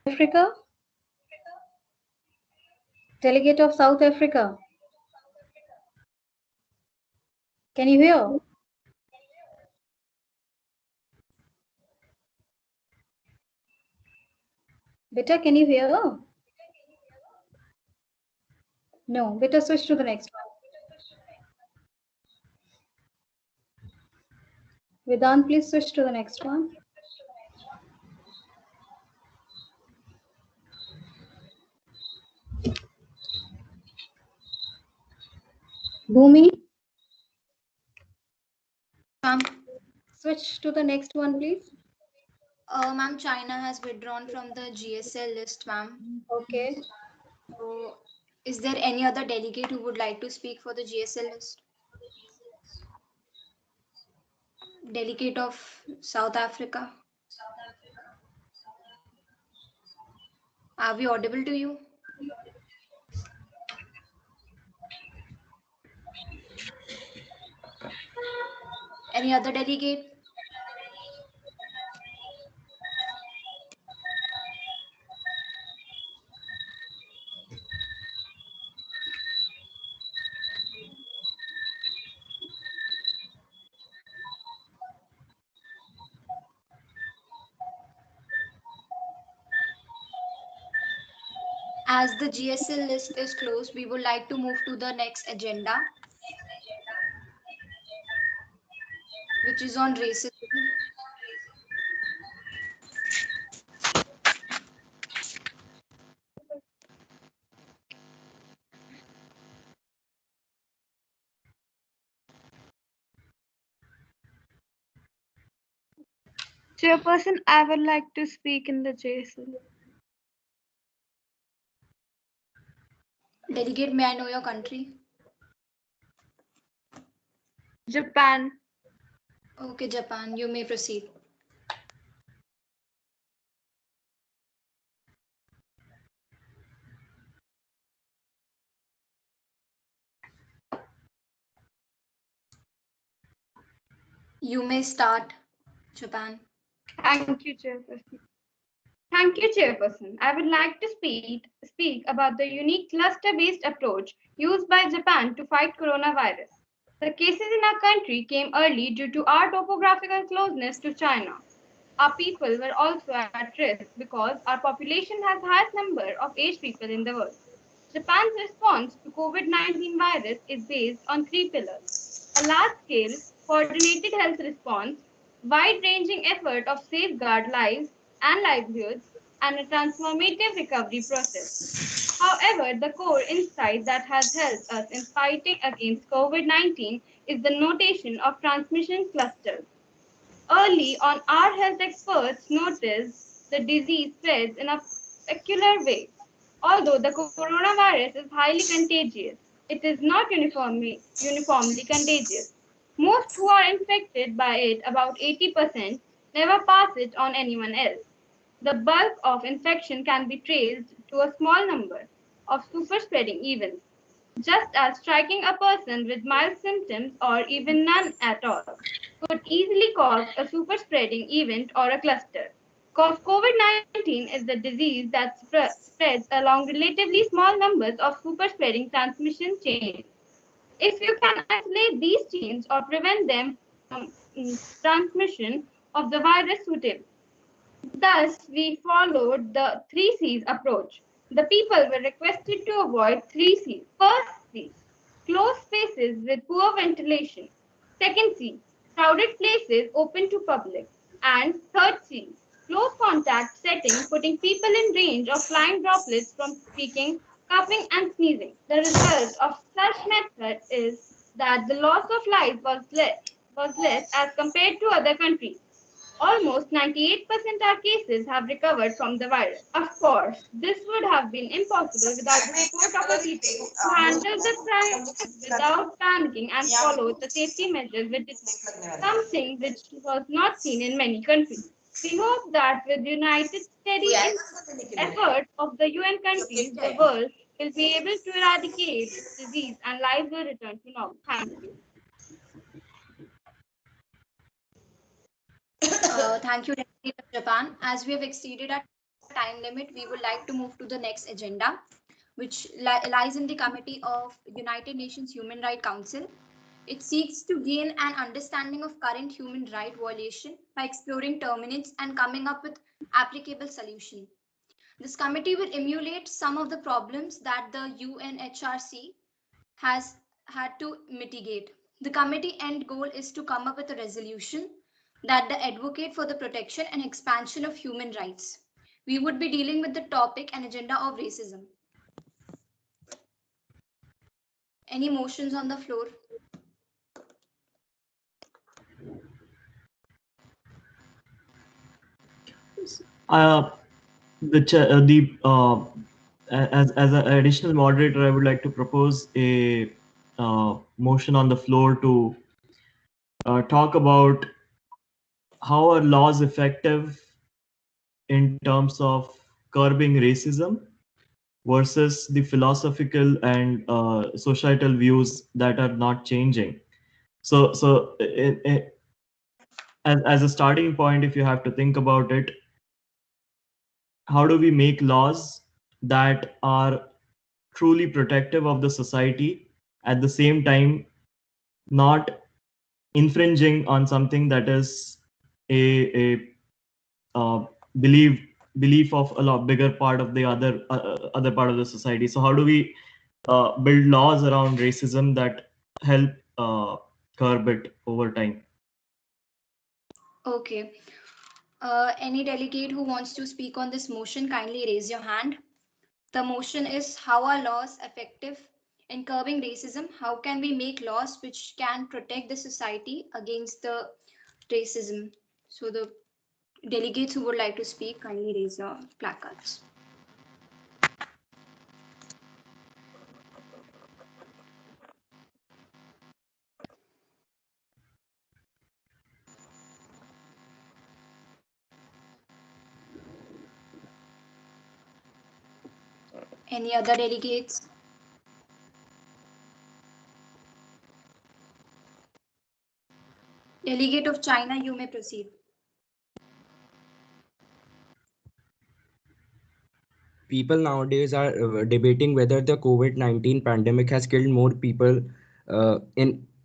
Africa? Delegate of South Africa. Can you hear? Beta, can you hear? No, better switch to the next one. Vedant, please switch to the next one. Bhumi? Ma'am, switch to the next one, please. Ma'am, China has withdrawn from the GSL list, ma'am. Okay. So, is there any other delegate who would like to speak for the GSL list? Delegate of South Africa. Are we audible to you? Any other delegate? As the GSL list is closed, we would like to move to the next agenda, which is on racism. Chairperson, I would like to speak in the JSL. Delegate, may I know your country? Japan. Okay, Japan, you may proceed. You may start, Japan. Thank you, Chairperson. Thank you, Chairperson. I would like to speak about the unique cluster-based approach used by Japan to fight coronavirus. The cases in our country came early due to our topographical closeness to China. Our people were also at risk because our population has the highest number of aged people in the world. Japan's response to COVID-19 virus is based on three pillars: a large-scale, coordinated health response, wide-ranging effort of safeguard lives and livelihoods, and a transformative recovery process. However, the core insight that has helped us in fighting against COVID-19 is the notation of transmission clusters. Early on, our health experts noticed the disease spreads in a peculiar way. Although the coronavirus is highly contagious, it is not uniformly contagious. Most who are infected by it, about 80%, never pass it on anyone else. The bulk of infection can be traced to a small number of super spreading events, just as striking a person with mild symptoms or even none at all could easily cause a super spreading event or a cluster. Because COVID-19 is the disease that spreads along relatively small numbers of super spreading transmission chains. If you can isolate these chains or prevent them from transmission of the virus suitably. Thus, we followed the 3Cs approach. The people were requested to avoid 3Cs. First C, closed spaces with poor ventilation. Second C, crowded places open to public. And third C, close contact setting, putting people in range of flying droplets from speaking, coughing, and sneezing. The result of such method is that the loss of life was less as compared to other countries. Almost 98% of cases have recovered from the virus. Of course, this would have been impossible without the support of our people who handled the crisis without panicking and followed the safety measures with something which was not seen in many countries. We hope that with united steady effort of the UN countries, the world will be able to eradicate this disease and lives will return to normal. Thank you. Thank you, Delegate of Japan. As we have exceeded our time limit, we would like to move to the next agenda, which lies in the Committee of United Nations Human Rights Council. It seeks to gain an understanding of current human right violation by exploring terminates and coming up with applicable solution. This committee will emulate some of the problems that the UNHRC has had to mitigate. The committee end goal is to come up with a resolution that the advocate for the protection and expansion of human rights. We would be dealing with the topic and agenda of racism. Any motions on the floor? As an additional moderator, I would like to propose a motion on the floor to talk about how are laws effective in terms of curbing racism versus the philosophical and societal views that are not changing. So as a starting point, if you have to think about it, how do we make laws that are truly protective of the society, at the same time not infringing on something that is a belief of a lot bigger part of the other part of the society? So how do we build laws around racism that help curb it over time? Okay. Any delegate who wants to speak on this motion, kindly raise your hand. The motion is, how are laws effective in curbing racism? How can we make laws which can protect the society against the racism? So the delegates who would like to speak, kindly raise your placards. Any other delegates? Delegate of China, you may proceed. People nowadays are debating whether the COVID-19 pandemic has killed more people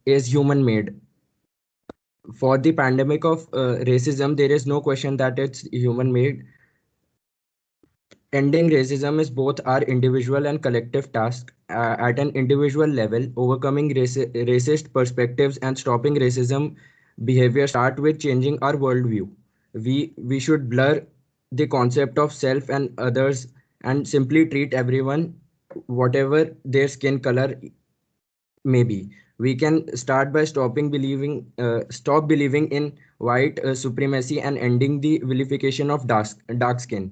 is human made. For the pandemic of racism, there is no question that it's human made. Ending racism is both our individual and collective task. At an individual level, overcoming racist perspectives and stopping racism behavior start with changing our worldview. We should blur the concept of self and others and simply treat everyone whatever their skin color may be. We can start by stop believing in white supremacy and ending the vilification of dark skin.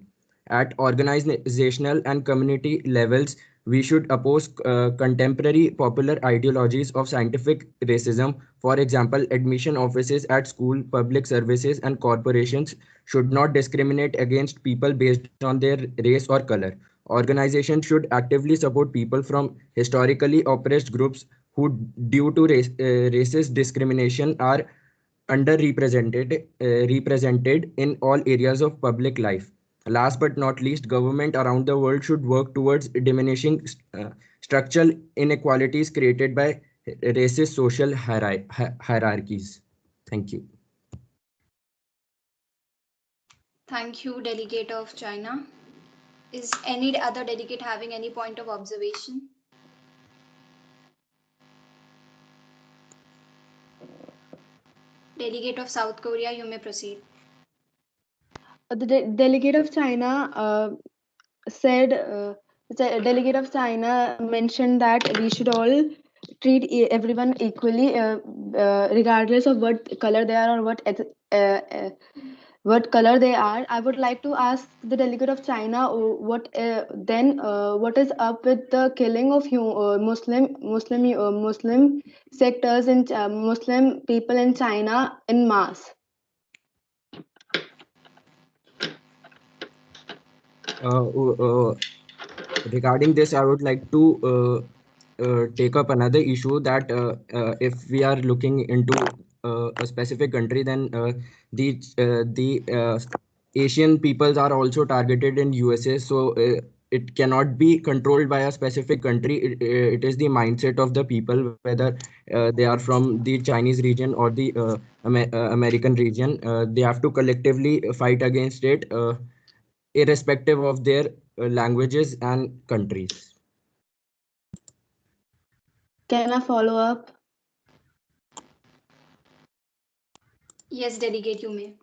At organizational and community levels, we should oppose contemporary popular ideologies of scientific racism. For example, admission offices at school, public services, and corporations should not discriminate against people based on their race or color. Organizations should actively support people from historically oppressed groups who, due to racist discrimination, are represented in all areas of public life. Last but not least, government around the world should work towards diminishing structural inequalities created by racist social hierarchies. Thank you. Thank you, delegate of China. Is any other delegate having any point of observation? Delegate of South Korea, you may proceed. The delegate of China said, the delegate of China mentioned that we should all treat everyone equally, regardless of what color they are or what color they are. I would like to ask the delegate of China, what is up with the killing of Muslim sectors and Muslim people in China in mass? Regarding this, I would like to take up another issue that if we are looking into a specific country, then the Asian peoples are also targeted in USA. So it cannot be controlled by a specific country. It is the mindset of the people, whether they are from the Chinese region or the American region. They have to collectively fight against it, irrespective of their languages and countries. Can I follow up? Yes, delegate, you may.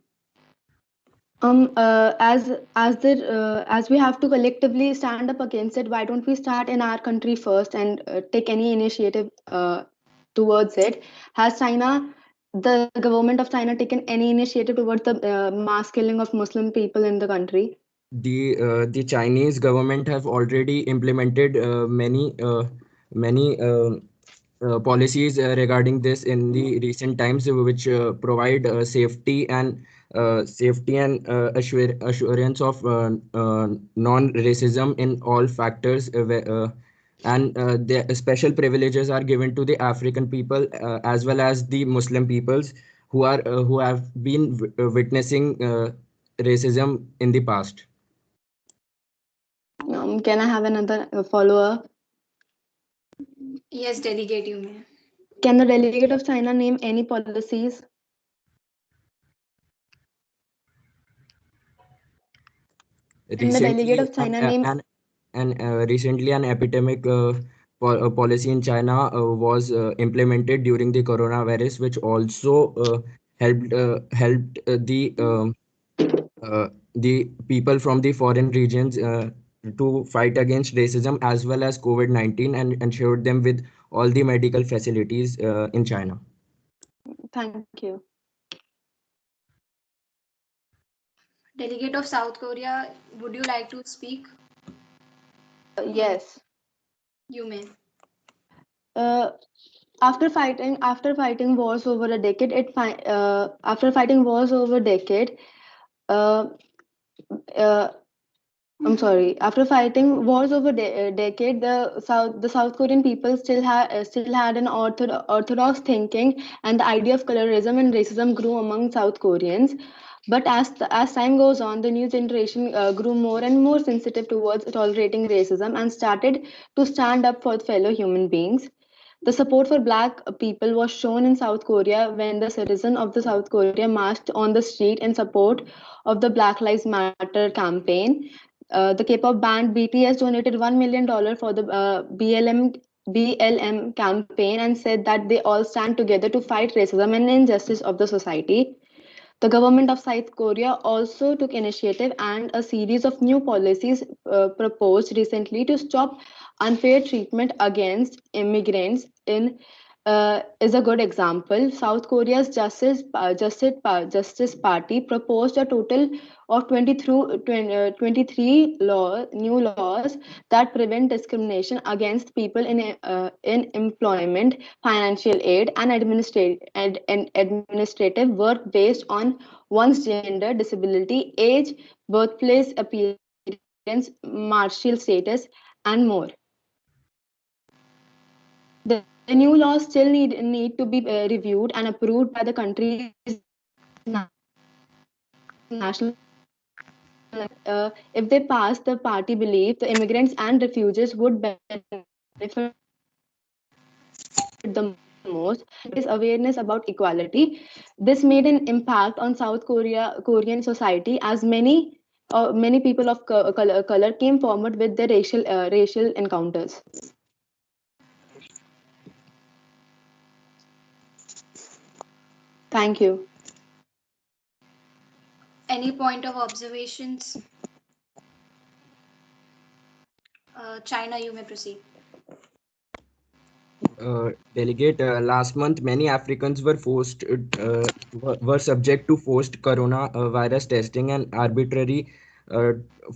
As we have to collectively stand up against it, why don't we start in our country first and take any initiative towards it? Has China, the government of China, taken any initiative towards the mass killing of Muslim people in the country? The Chinese government have already implemented many policies regarding this in the recent times, which provide assurance of non-racism in all factors, and the special privileges are given to the African people as well as the Muslim peoples who have been witnessing racism in the past. Can I have another follow-up? Yes, delegate, you may. Can the delegate of China name any policies? Can the delegate of China name? Recently, an epidemic policy in China was implemented during the coronavirus, which also helped the people from the foreign regions to fight against racism as well as COVID-19 and ensured them with all the medical facilities in China. Thank you. Delegate of South Korea, would you like to speak? Yes. You may. After fighting wars over a decade, after fighting wars over a decade, I'm sorry. After fighting wars over a decade, the South Korean people still had an orthodox thinking, and the idea of colorism and racism grew among South Koreans. But as time goes on, the new generation grew more and more sensitive towards tolerating racism and started to stand up for fellow human beings. The support for Black people was shown in South Korea when the citizens of the South Korea marched on the street in support of the Black Lives Matter campaign. The K-pop band BTS donated $1 million for the BLM campaign and said that they all stand together to fight racism and injustice of the society. The government of South Korea also took initiative and a series of new policies proposed recently to stop unfair treatment against immigrants in is a good example. South Korea's Justice Party proposed a total of 23 new laws that prevent discrimination against people in employment, financial aid, and administrative work based on one's gender, disability, age, birthplace appearance, martial status, and more. The new laws still need to be reviewed and approved by the country's national. If they pass, the party believes the immigrants and refugees would benefit the most. Is awareness about equality. This made an impact on Korean society as many people of color came forward with their racial encounters. Thank you. Any point of observations? China, you may proceed. Delegate, last month many Africans were subject to forced coronavirus testing and arbitrary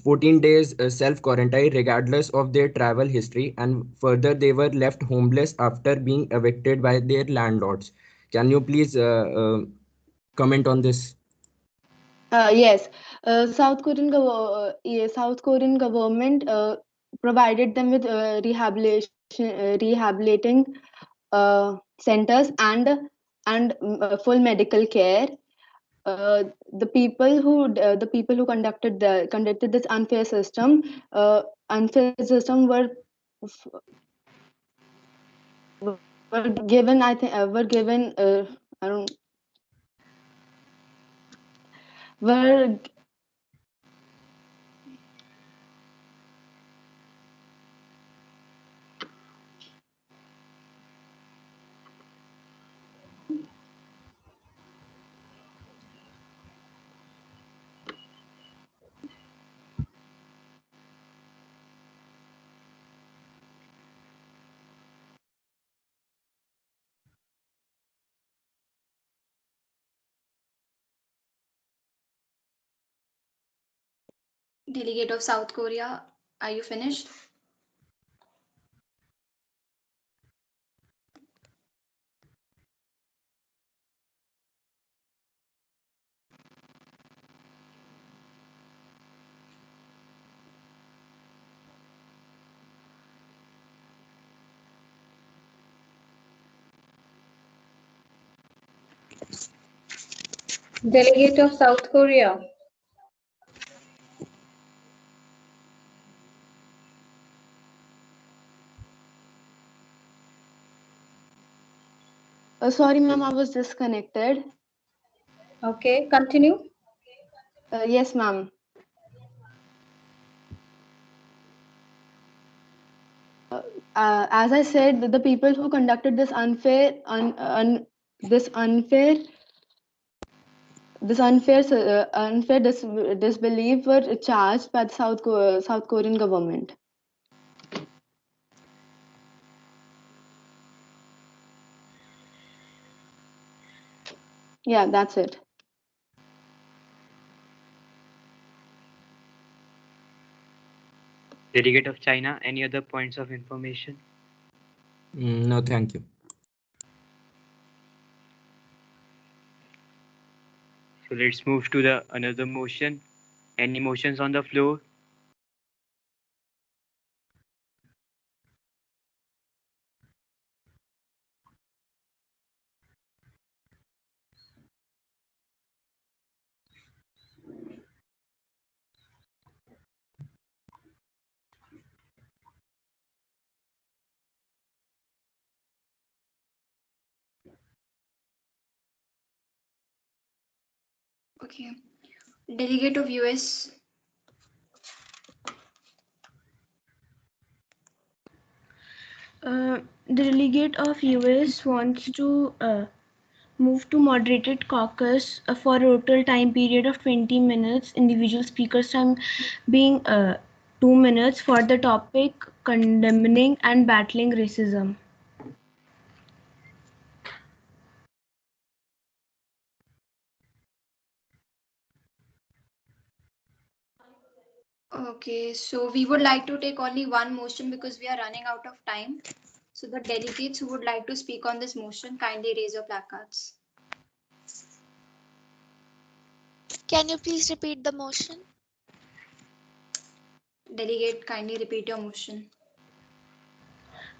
14 days self quarantine regardless of their travel history, and further they were left homeless after being evicted by their landlords. Can you please comment on this? Yes, South Korean government provided them with rehabilitating centers and full medical care. The people who conducted this unfair system were given, I think, were given I don't were Delegate of South Korea, are you finished? Delegate of South Korea. Sorry, ma'am, I was disconnected. Okay, continue. Yes, ma'am. As I said, the people who conducted this unfair disbelief were charged by the South Korean government. Yeah, that's it. Delegate of China, any other points of information? No, thank you. So let's move to the another motion. Any motions on the floor? Okay. Delegate of US. The delegate of US wants to move to moderated caucus for a total time period of 20 minutes, individual speakers time being 2 minutes for the topic condemning and battling racism. Okay, so we would like to take only one motion because we are running out of time. So the delegates who would like to speak on this motion, kindly raise your placards. Can you please repeat the motion? Delegate, kindly repeat your motion.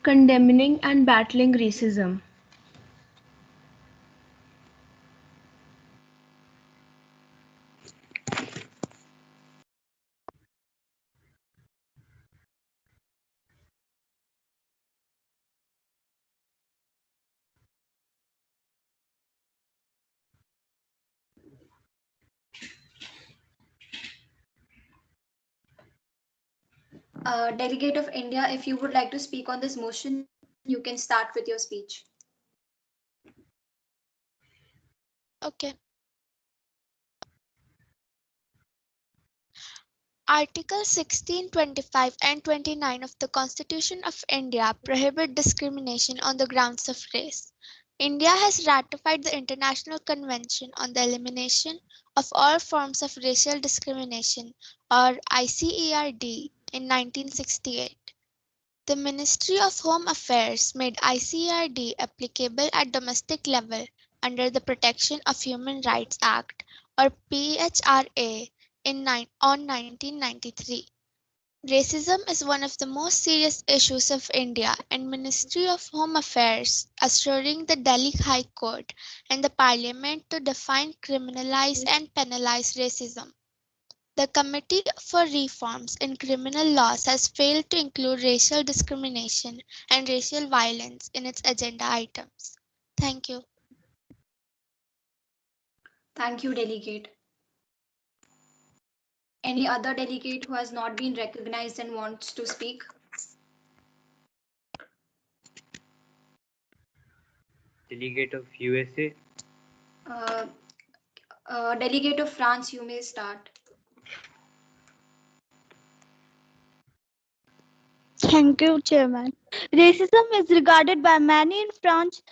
Condemning and battling racism. Delegate of India, if you would like to speak on this motion, you can start with your speech. Okay. Article 16, 25 and 29 of the Constitution of India prohibit discrimination on the grounds of race. India has ratified the International Convention on the Elimination of All Forms of Racial Discrimination, or ICERD, in 1968. The Ministry of Home Affairs made ICERD applicable at domestic level under the Protection of Human Rights Act, or PHRA, on 1993. Racism is one of the most serious issues of India, and Ministry of Home Affairs assuring the Delhi High Court and the Parliament to define, criminalize and penalize racism. The Committee for Reforms in Criminal Laws has failed to include racial discrimination and racial violence in its agenda items. Thank you. Thank you, Delegate. Any other delegate who has not been recognized and wants to speak? Delegate of USA. Delegate of France, you may start. Thank you, Chairman. Racism is regarded by many in French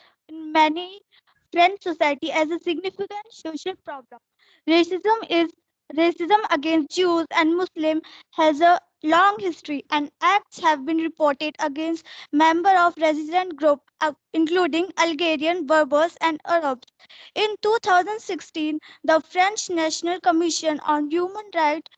society as a significant social problem. Racism is racism against Jews and Muslims has a long history, and acts have been reported against members of resident groups, including Algerian, Berbers, and Arabs. In 2016, the French National Commission on Human Rights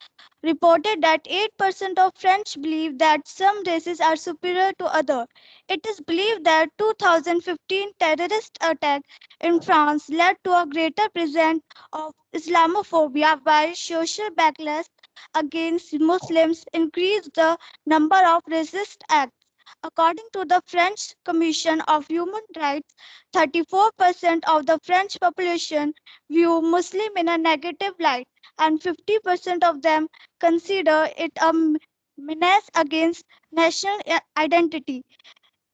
reported that 8% of French believe that some races are superior to others. It is believed that 2015 terrorist attack in France led to a greater presence of Islamophobia, while social backlash against Muslims increased the number of racist acts. According to the French Commission of Human Rights, 34% of the French population view Muslim in a negative light, and 50% of them consider it a menace against national identity.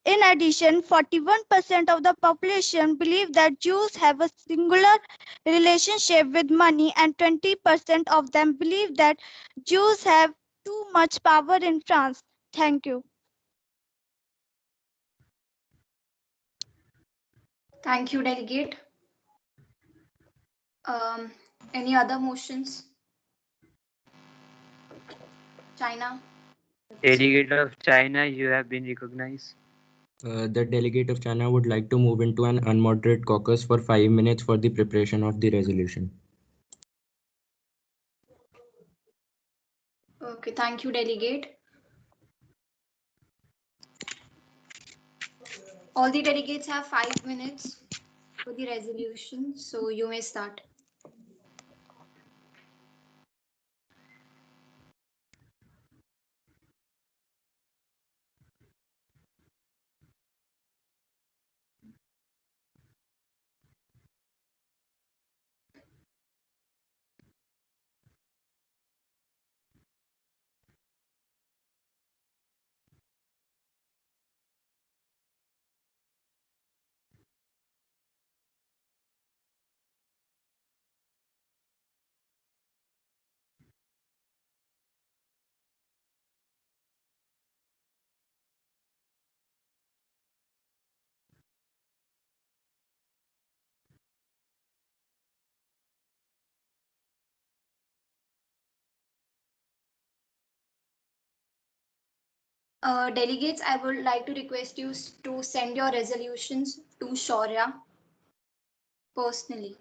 In addition, 41% of the population believe that Jews have a singular relationship with money, and 20% of them believe that Jews have too much power in France. Thank you. Thank you, Delegate. Any other motions? China? Delegate of China, you have been recognized. The delegate of China would like to move into an unmoderated caucus for 5 minutes for the preparation of the resolution. Okay, thank you, Delegate. All the delegates have 5 minutes for the resolution, so you may start. Delegates, I would like to request you to send your resolutions to Shaurya personally.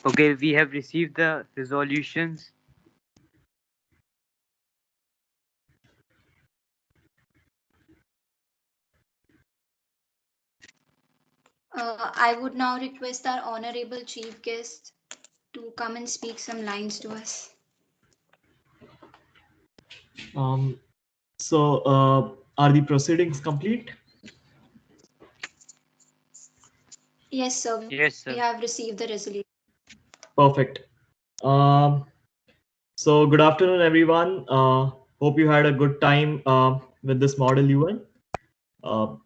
Okay, we have received the resolutions. I would now request our honorable chief guest to come and speak some lines to us. Are the proceedings complete? Yes, sir. Yes, sir. We have received the resolution. Perfect. So good afternoon, everyone. Hope you had a good time with this model UN.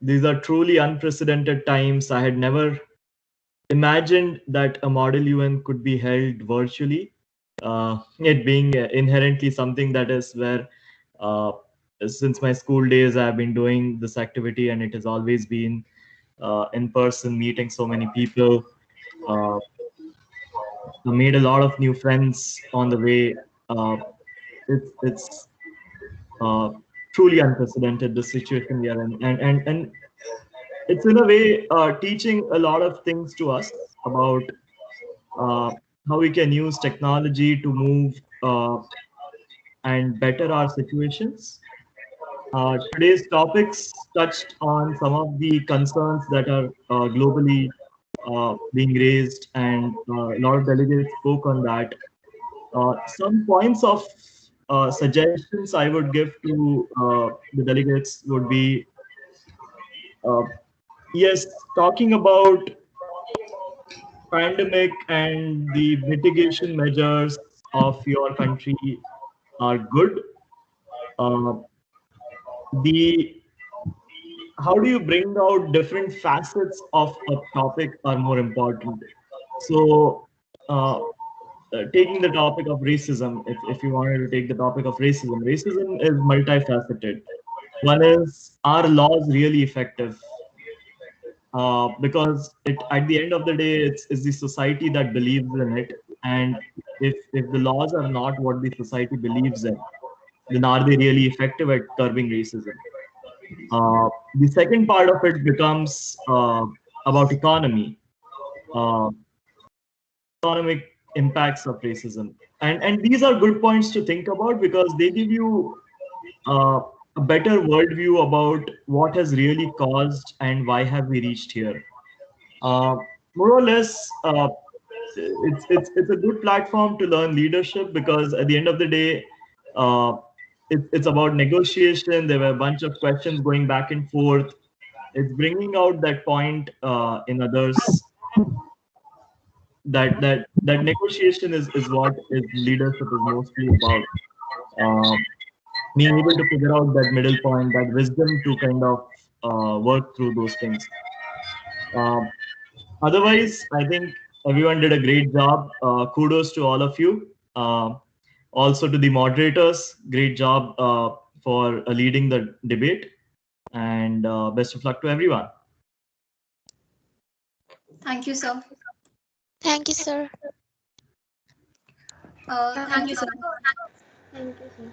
These are truly unprecedented times. I had never imagined that a model UN could be held virtually. It being inherently something that is where, since my school days, I've been doing this activity, and it has always been in person, meeting so many people. I made a lot of new friends on the way. It's truly unprecedented, the situation we are in, and it's in a way teaching a lot of things to us about uh, how we can use technology to move and better our situations. Today's topics touched on some of the concerns that are globally being raised, and a lot of delegates spoke on that. Some points of suggestions I would give to the delegates would be, uh, yes, talking about pandemic and the mitigation measures of your country are good. Uh, the how do you bring out different facets of a topic are more important. So, taking the topic of racism, if you wanted to take the topic of racism is multifaceted. One is, are laws really effective? Because at the end of the day, it's the society that believes in it. And if the laws are not what the society believes in, then are they really effective at curbing racism? The second part of it becomes about economy, uh, economic impacts of racism. And these are good points to think about because they give you a better worldview about what has really caused and why have we reached here. Uh, More or less, it's a good platform to learn leadership because at the end of the day, uh, it's about negotiation. There were a bunch of questions going back and forth. It's bringing out that point in others that negotiation is what is leadership is mostly about. Uh, Being able to figure out that middle point, that wisdom to kind of work through those things. Um, Otherwise, I think everyone did a great job. Kudos to all of you. Also to the moderators, great job for leading the debate. And best of luck to everyone. Thank you, sir. Thank you, sir. Thank you, sir. Thank you, sir.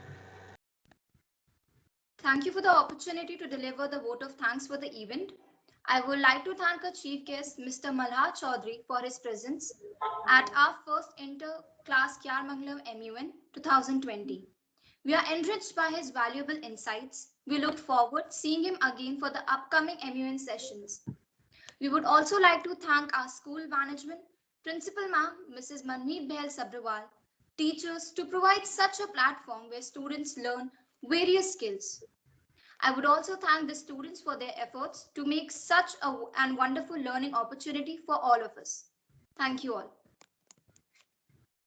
Thank you for the opportunity to deliver the vote of thanks for the event. I would like to thank our chief guest, Mr. Malhar Chaudhary, for his presence at our first inter-class Kyarmangalam MUN 2020. We are enriched by his valuable insights. We look forward to seeing him again for the upcoming MUN sessions. We would also like to thank our school management, Principal Ma'am, Mrs. Manmeet Behel Sabrawal, teachers to provide such a platform where students learn various skills. I would also thank the students for their efforts to make such a wonderful learning opportunity for all of us. Thank you all.